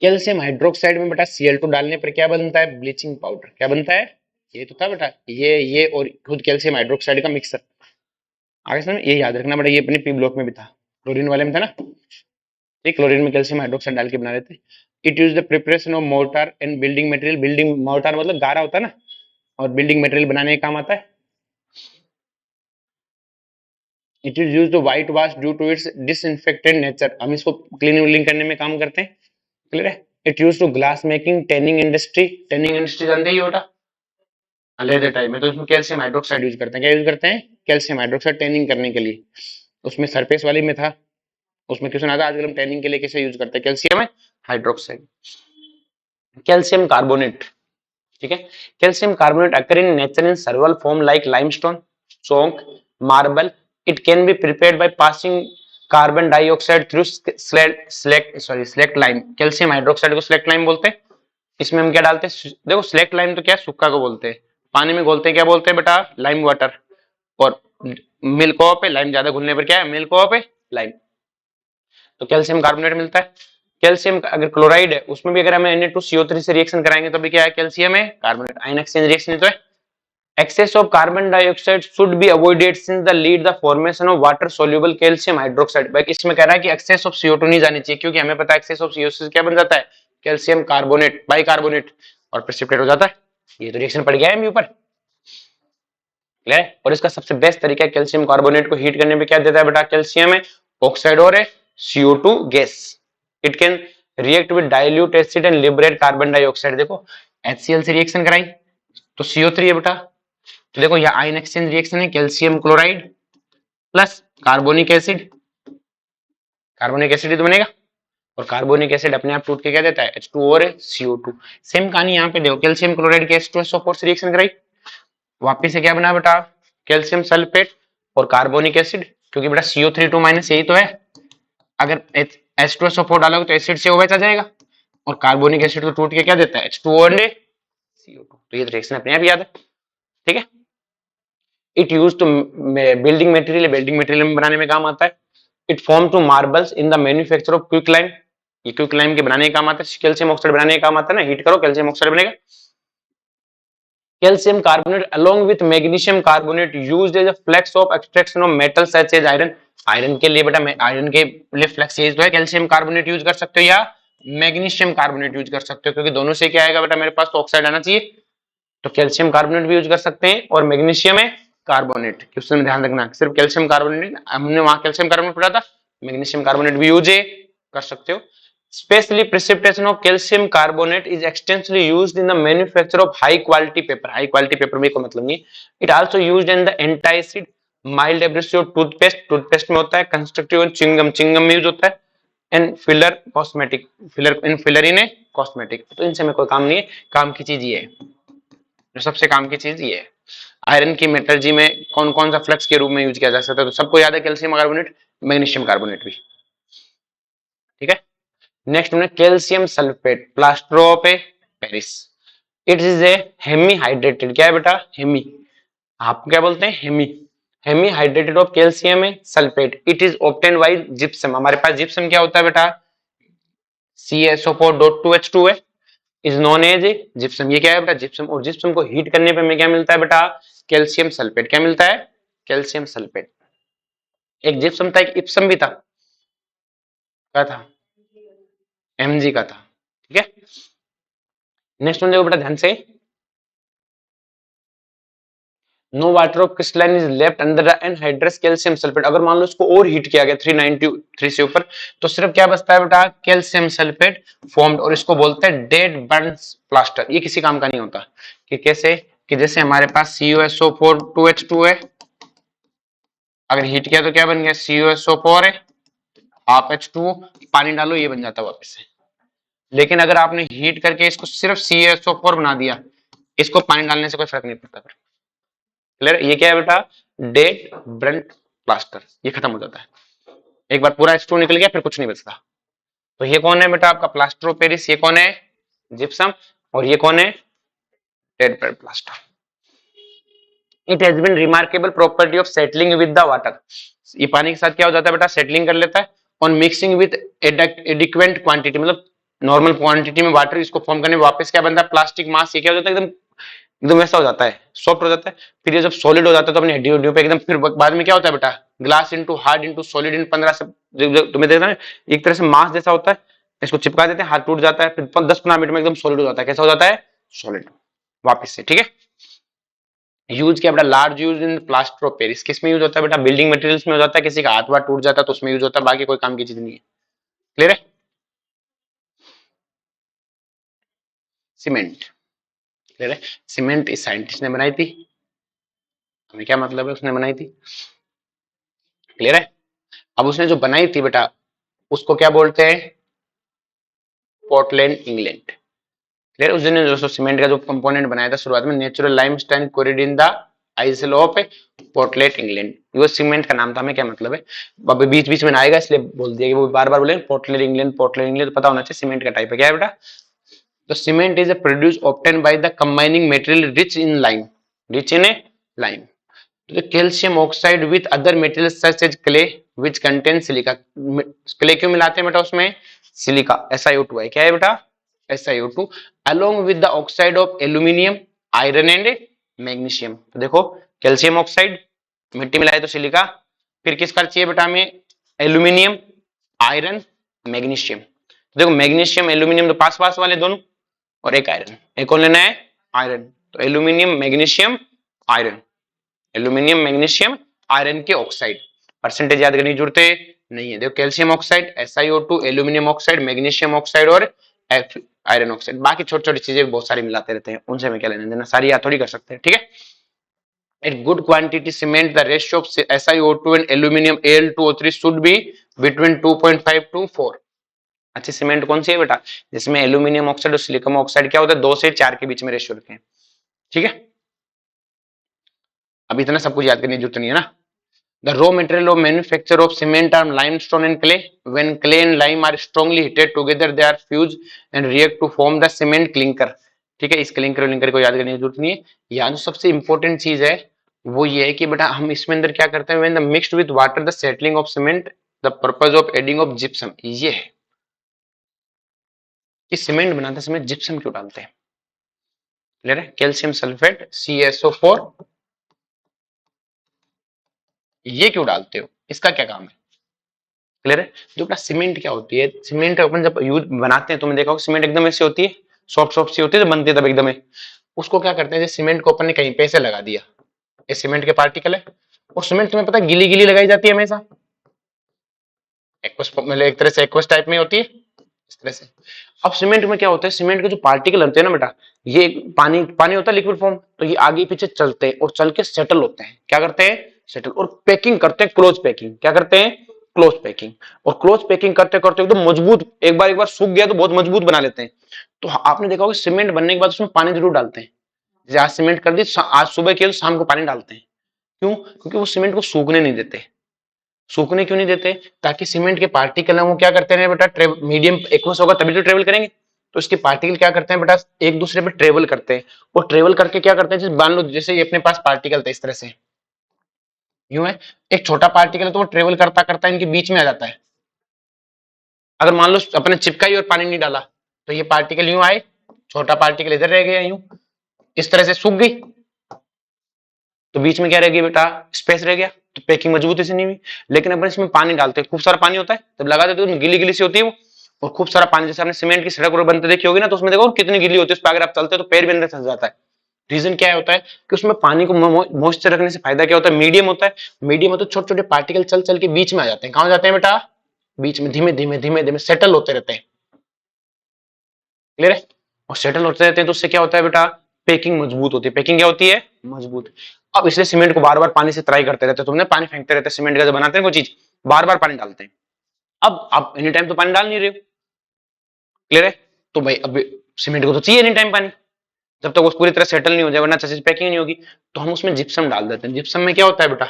कैल्शियम हाइड्रोक्साइड में बेटा Cl2 डालने पर क्या बनता है, ब्लीचिंग पाउडर। क्या बनता है, ये तो था बेटा, ये और खुद कैल्शियम हाइड्रोक्साइड का मिक्सर। आगे समझ में? ये याद रखना बेटा, ये अपने P ब्लॉक में भी था, क्लोरीन वाले में था ना। ये क्लोरीन में कैल्शियम हाइड्रोक्साइड डाल के बना लेते हैं। It use the preparation of mortar and building material. Building mortar मतलब गारा होता है ना, और बिल्डिंग मटेरियल बनाने का काम आता है। It is use to white wash due to its disinfectant nature, हम इसको क्लीनिंग करने में काम करते हैं, क्लियर है। It use to glass making, tanning industry जानते ही होगा लेदर टाइप में, तो इसमें कैल्शियम हाइड्रोक्साइड यूज करते हैं, क्या यूज करते हैं, कैल्शियम हाइड्रोक्साइड टैनिंग करने के लिए। उसमें सरफेस वाली में था, उसमें क्वेश्चन आता है आजकल हम टैनिंग के लिए कैसे यूज करते हैं कैल्शियम हाइड्रोक्साइड। कैल्शियम कार्बोनेट, ठीक है। Calcium carbonate occur in nature in सर्वल form like limestone, Chowk, marble. It can be prepared by passing carbon dioxide through slaked lime. Calcium hydroxide को स्लेक्ट लाइम बोलते हैं। इसमें हम क्या डालते हैं, देखो स्लेक्ट लाइम तो क्या है, सुक्का को बोलते हैं, पानी में घोलते हैं क्या बोलते हैं बेटा, लाइम वाटर। और मिल्क ऑफ है, लाइम ज्यादा घुलने पर क्या है, मिल्क ऑफ है लाइम। तो कैल्शियम कार्बोनेट मिलता है। कैल्शियम अगर क्लोराइड है उसमें भी अगर हमें Na2CO3 से रिएक्शन कराएंगे तो भी क्या है, कैल्शियम है कार्बोनेट, आयन एक्सचेंज रिएक्शन तो है। Excess of carbon dioxide should be avoided since the lead the formation of water soluble calcium hydroxide. भाई इसमें कह रहा है कि एक्सेस ऑफ CO2 नहीं जानी चाहिए, क्योंकि हमें पता है एक्सेस ऑफ CO2 से क्या बन जाता है, कैल्शियम कार्बोनेट, बाइकार्बोनेट, और प्रेसिपिटेट हो जाता है। ये तो रिएक्शन पड़ गया है ऊपर, क्लियर है। और इसका सबसे बेस्ट तरीका है कैल्शियम कार्बोनेट को हीट करने पे क्या देता है बेटा, कैल्शियम है, ऑक्साइड और है CO2 gas. It can react with dilute acid and liberate carbon dioxide. देखो HCl से रिएक्शन कराई तो CO3 है बेटा, तो देखो यह आयन एक्सचेंज रिएक्शन है, calcium chloride plus carbonic acid ही तो बनेगा। और कार्बोनिक एसिड अपने आप टूट के क्या देता है, H2 और CO2। सेम कहानी यहाँ पे देखो, कैल्शियम क्लोराइड के H2SO4 से रिएक्शन कराई, वापिस से क्या बना बेटा, कैल्शियम सल्फेट और कार्बोनिक एसिड, क्योंकि बेटा CO3 2- यही तो है। अगर H2SO4 डालोगे तो एसिड से OH आ जाएगा, और कार्बोनिक एसिड तो टूट के क्या देता है, H2O और CO2। तो ये रिएक्शन अपने आप याद है, ठीक है। It use to building material में बनाने में काम आता है। It form to marbles in the manufacture of quick lime, ये क्विक लाइम के बनाने का काम आता है। कैल्शियम ऑक्साइड बनाने का काम आता है ना, हीट करो कैल्शियम ऑक्साइड बनेगा। Calcium carbonate along with magnesium carbonate used as a flex of extraction of metals such as iron। Iron के लिए बेटा, आयरन के लिए फ्लेक्स यूज तो है, कैल्शियम कार्बोनेट यूज कर सकते हो या मैग्नीशियम कार्बोनेट यूज कर सकते हो, क्योंकि दोनों से क्या आएगा बेटा, मेरे पास तो ऑक्साइड आना चाहिए। तो कैल्शियम कार्बोनेट भी यूज कर सकते हैं और मैग्नीशियम है कार्बोनेट, क्वेश्चन में ध्यान रखना, सिर्फ कैल्शियम कार्बोनेट हमने वहां कैल्शियम कार्बोनेट पढ़ा था, मैग्नीशियम कार्बोनेट भी यूज कर सकते हो। Specially, precipitation of calcium carbonate is extensively used in the manufacture of high quality paper। high quality paper में कोई मतलब नहीं। It also used in the antacid, mild abrasive toothpaste में होता है, constructive chewing gum में यूज होता है, and filler cosmetic, filler in cosmetic. तो इनसे में कोई काम नहीं है, काम की चीज ये है, जो सबसे काम की चीज ये है। आयरन की मेटलर्जी में कौन कौन सा फ्लक्स के रूप में यूज किया जा सकता है, तो सबको याद है, कैल्शियम कार्बोनेट, मैग्नीशियम कार्बोनेट भी, ठीक है। नेक्स्ट में calcium sulphate, plaster of Paris. It is a hemi hydrated, क्या है बेटा, हेमी, आप क्या बोलते हैं, hemi, hemi hydrated of calcium sulphate. It is obtain by gypsum. हमारे पास जिप्सम क्या होता है बेटा, CSO4.2H2 है, इज नोन एज जिप्सम। ये क्या है बेटा, जिप्सम। और जिप्सम को हीट करने पे हमें क्या मिलता है बेटा, कैल्शियम सल्फेट। क्या मिलता है, कैल्शियम सल्फेट। एक जिप्सम था, एक इप्सम भी था, क्या था, Mg का था, ठीक है। नेक्स्ट वन देखो बेटा ध्यान से, no water of crystalline is left under the anhydrous calcium sulphate. अगर मान लो इसको और हीट किया गया 393 से ऊपर, तो सिर्फ क्या बचता है बेटा, कैल्शियम सल्फेट फॉर्म्ड, और इसको बोलते हैं डेड बर्न्स प्लास्टर। ये किसी काम का नहीं होता। कि कैसे, कि जैसे हमारे पास CuSO4 2H2 है, अगर हीट किया तो क्या बन गया, CuSO4 है, हाफ H2O, पानी डालो ये बन जाता है वापस से। लेकिन अगर आपने हीट करके इसको सिर्फ CuSO4 बना दिया, इसको पानी डालने से कोई फर्क नहीं पड़ता। क्लियर, ये क्या है बेटा, डेड ब्रंट प्लास्टर, ये खत्म हो जाता है। एक बार पूरा H2 निकल गया फिर कुछ नहीं बचता। तो ये कौन है बेटा, आपका प्लास्टर ऑफ पेरिस, ये कौन है, जिप्सम, और ये कौन है, dead burnt plaster. It has been remarkable property of settling with the water. ये पानी के साथ क्या हो जाता है बेटा, सेटलिंग कर लेता है। ऑन मिक्सिंग विद एडिक्वेंट क्वांटिटी, मतलब नॉर्मल क्वांटिटी में वाटर, इसको फॉर्म करने में वापस क्या बनता है, प्लास्टिक मास। ये क्या हो जाता है, एकदम एकदम वैसा हो जाता है, सॉफ्ट हो जाता है। फिर ये जब सॉलिड हो जाता है तो अपनी हड्डी पे एकदम, फिर बाद में क्या होता है बेटा, glass into hard into solid in 15 से, तुम्हें देखना है एक तरह से मास जैसा होता है, इसको चिपका देते हैं, हाथ टूट जाता है, फिर 10-15 मिनट में एकदम सॉलिड हो जाता है। कैसा हो जाता है, सॉलिड वापिस से, ठीक है। यूज किया बेटा, large use in plaster of Paris, किस में यूज होता है बेटा, बिल्डिंग मटेरियल्स में हो जाता है, किसी का हाथ वाथ टूट जाता है तो उसमें यूज होता है, बाकी कोई काम की चीज नहीं है। क्लियर है। सीमेंट, क्लियर है। सीमेंट इस साइंटिस्ट ने बनाई थी, हमें क्या मतलब है, उसने बनाई थी। क्लियर है। अब उसने जो बनाई थी बेटा उसको क्या बोलते हैं, पोर्टलैंड इंग्लैंड। क्लियर। उस दिन जो सीमेंट का जो कंपोनेंट बनाया था शुरुआत में, natural limestone quarried in the isle of Portland England, वो सीमेंट का नाम था। हमें क्या मतलब है, अब बीच बीच में ना आएगा इसलिए बोल दिया कि वो बार बार बोले पोर्टलैंड इंग्लैंड, पोर्टलैंड इंग्लैंड, तो पता होना चाहिए सीमेंट का टाइप है क्या है बेटा। तो cement is produce obtain by the combining material rich in lime, rich in a lime, तो calcium oxide with other material such as clay which contain silica. Clay क्यों मिलाते हैं बेटा उसमें, सिलिका, SiO2 है, क्या है बेटा, SiO2, along with the oxide of aluminium, iron and magnesium. तो देखो कैल्शियम ऑक्साइड, मिट्टी मिलाए तो सिलिका, फिर किसका चाहिए बेटा हमें, एल्यूमिनियम, आयरन, मैग्नीशियम। तो देखो मैग्नीशियम एल्यूमिनियम तो पास पास वाले दोनों, और एक आयरन, एक और लेना है आयरन, तो aluminium magnesium iron, aluminium magnesium iron के ऑक्साइड। परसेंटेज याद करने की जरूरत है नहीं है। देखो calcium oxide, SiO2, aluminium oxide, magnesium oxide और आयरन ऑक्साइड, बाकी छोटी छोटी चीजें बहुत सारी मिलाते रहते हैं, उनसे हमें क्या लेना देना, सारी याद थोड़ी कर सकते हैं। ठीक है। In good quantity cement, the ratio of SiO2 and aluminum Al2O3 should be between 2.5 to 4। अच्छी सीमेंट कौन सी है बेटा, जिसमें एल्यूमिनियम ऑक्साइड और सिलिकॉन ऑक्साइड क्या होता है, 2 से 4 के बीच में रेशियो रखें। ठीक है। अब इतना सब कुछ याद करने की जरूरत नहीं है ना। The raw material of manufacture of cement are limestone and clay. When clay and lime are strongly heated together, they are fused and react to form the cement clinker। ठीक है, इस क्लिंकर और लिंकर को याद करने की जरूरत नहीं है। यहाँ जो सबसे इंपॉर्टेंट चीज है वो ये है कि बेटा हम इसमें अंदर क्या करते हैं, when the mixed with water the settling of cement, the purpose of adding of gypsum, ये है कि सीमेंट बनाते समय जिप्सम क्यों डालते हैं। क्लियर है। कैल्शियम सल्फेट CaSO4, ये क्यों डालते हो, इसका क्या काम है। क्लियर है। जो अपना सीमेंट क्या होती है, सीमेंट अपन जब यूज बनाते हैं, तुमने देखा होगा सीमेंट एकदम ऐसी होती है, सॉफ्ट सॉफ्ट सी होती है, बनती है तब एकदम। उसको क्या करते हैं, जैसे सीमेंट को अपन ने कहीं पे से लगा दिया, ये सीमेंट के पार्टिकल है, और सीमेंट तुम्हें पता है गीली गीली लगाई जाती है हमेशा, एक्वस मतलब एक तरह से एक्वस टाइप में होती है इस तरह से। अब सीमेंट में क्या होता है, सीमेंट के जो पार्टिकल होते हैं ना बेटा, ये पानी पानी होता है लिक्विड फॉर्म, तो ये आगे पीछे चलते हैं और चल के सेटल होते हैं, क्या करते हैं, सेटल, और पैकिंग करते हैं, क्लोज पैकिंग, क्या करते हैं, क्लोज पैकिंग। और क्लोज पैकिंग करते करते एकदम मजबूत, एक बार सूख गया तो बहुत मजबूत बना लेते हैं। तो आपने देखा होगा सीमेंट बनने के बाद उसमें पानी जरूर डालते हैं, जैसे आज सीमेंट कर दी, आज सुबह किया तो शाम को पानी डालते हैं, क्यों, क्योंकि वो सीमेंट को सूखने नहीं देते। सूखने क्यों नहीं देते, ताकि सीमेंट के पार्टिकल है वो क्या करते हैं बेटा, मीडियम एक्वस होगा तभी तो ट्रेवल करेंगे, तो इसके पार्टिकल क्या करते हैं बेटा, एक दूसरे पे ट्रेवल करते हैं, और ट्रेवल करके क्या करते हैं, जैसे मान लो जैसे ये अपने पास पार्टिकल था इस तरह से, यूं है, एक छोटा पार्टिकल है तो वो ट्रेवल करता करता इनके बीच में आ जाता है। अगर मान लो अपने चिपकाई और पानी नहीं डाला तो ये पार्टिकल यूं आए, छोटा पार्टिकल इधर रह गया यूं, इस तरह से सूख गई, तो बीच में क्या रह गया बेटा, स्पेस रह गया, तो पैकिंग मजबूती से नहीं हुई। लेकिन अपन इसमें पानी डालते हैं, खूब सारा पानी होता है, जब लगा देते हो गिली गिली सी होती है वो, और खूब सारा पानी, जैसे आपने सीमेंट की सड़क और बनते देखी होगी ना, तो उसमें देखो कितनी गिली होती है, उस पर अगर आप चलते हो तो पैर भी अंदर फंस जाता है। रीजन क्या होता है कि उसमें पानी को मॉइस्चर रखने से फायदा क्या होता है, मीडियम होता है, मीडियम होता है, छोटे छोटे पार्टिकल चल चल के बीच में आ जाते हैं, कहां जाते हैं बेटा, बीच में, धीमे धीमे धीमे धीमे सेटल होते रहते हैं। क्लियर है। और सेटल होते रहते हैं तो उससे क्या होता है बेटा, पैकिंग मजबूत होती है, पैकिंग क्या होती है, मजबूत। अब इसलिए सीमेंट को बार बार पानी से ट्राई करते रहते हैं, तुमने पानी फेंकते रहते हैं सीमेंट का, जब बनाते हैं कोई चीज बार बार पानी डालते हैं। अब आप एनी टाइम तो पानी डाल नहीं रहे हो। क्लियर है। तो भाई अब सीमेंट को तो चाहिए एनी टाइम पानी, जब तक वो पूरी तरह सेटल नहीं हो जाए, वरना अच्छे से पैकिंग नहीं होगी। तो हम उसमें जिप्सम डाल देते हैं। जिप्सम में क्या होता है बेटा,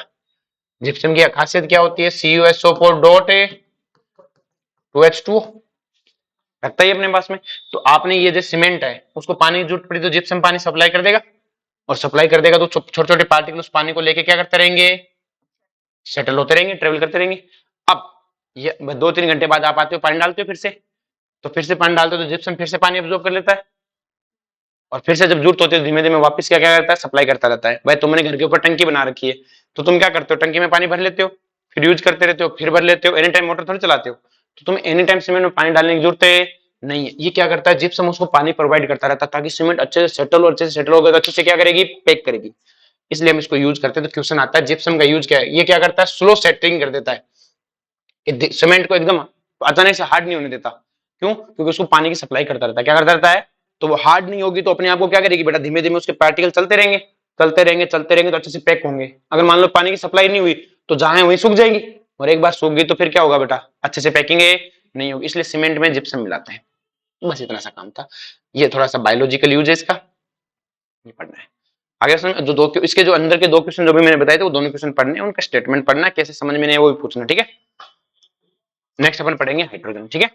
जिप्सम की खासियत क्या होती है, CuSO4 डॉट 2H2O रखता ही अपने पास में। तो आपने ये जो सीमेंट है उसको पानी की जरूरत पड़ी तो जिप्सम पानी सप्लाई कर देगा, और सप्लाई कर देगा तो छोटे छोटे पार्टिकल उस पानी को लेके क्या करते रहेंगे, सेटल होते रहेंगे, ट्रेवल करते रहेंगे। अब ये 2-3 घंटे बाद आप आते हो, पानी डालते हो फिर से, तो फिर से पानी डालते हो तो जिप्सम फिर से पानी अब्जॉर्ब कर लेता है, और फिर से जब जरूरत होती है धीमे धीमे वापस क्या क्या करता है, सप्लाई करता रहता है। भाई तुमने घर के ऊपर टंकी बना रखी है, तो तुम क्या करते हो, टंकी में पानी भर लेते हो, फिर यूज करते रहते हो, फिर भर लेते हो, एनी टाइम मोटर थोड़ी चलाते हो, तो तुम्हें एनी टाइम सीमेंट में पानी डालने की जरूरत है नहीं है। ये क्या करता है, जिप्सम उसको पानी प्रोवाइड करता रहता है, ताकि सीमेंट अच्छे से सेटल हो, अच्छे से सेटल होगा तो अच्छे से क्या करेगी, पैक करेगी। इसलिए हम इसको यूज करते हैं। तो क्वेश्चन आता है जिप्सम का यूज क्या है, ये क्या करता है, स्लो सेटलिंग कर देता है, सीमेंट को एकदम अचानक से हार्ड नहीं होने देता। क्यों, क्योंकि उसको पानी की सप्लाई करता रहता है। क्या करता रहता है, तो वो हार्ड नहीं होगी तो अपने आप को क्या करेगी बेटा, धीमे धीमे उसके पार्टिकल चलते रहेंगे, चलते रहेंगे, चलते रहेंगे, तो अच्छे से पैक होंगे। अगर मान लो पानी की सप्लाई नहीं हुई तो जहां है वहीं सूख जाएंगी, और एक बार सूख गई तो फिर क्या होगा बेटा, अच्छे से पैकिंग नहीं होगी। इसलिए सीमेंट में जिप्सम मिलाते हैं। बस इतना सा काम था। ये थोड़ा सा बायोलॉजिकल यूज है इसका, ये पढ़ना है। आगे जो दो इसके जो अंदर के दो क्वेश्चन जो भी मैंने बताए थे वो दोनों क्वेश्चन पढ़ने, उनका स्टेटमेंट पढ़ना, कैसे समझ में नहीं है वो भी पूछना, ठीक है। नेक्स्ट अपन पढ़ेंगे हाइड्रोजन, ठीक है।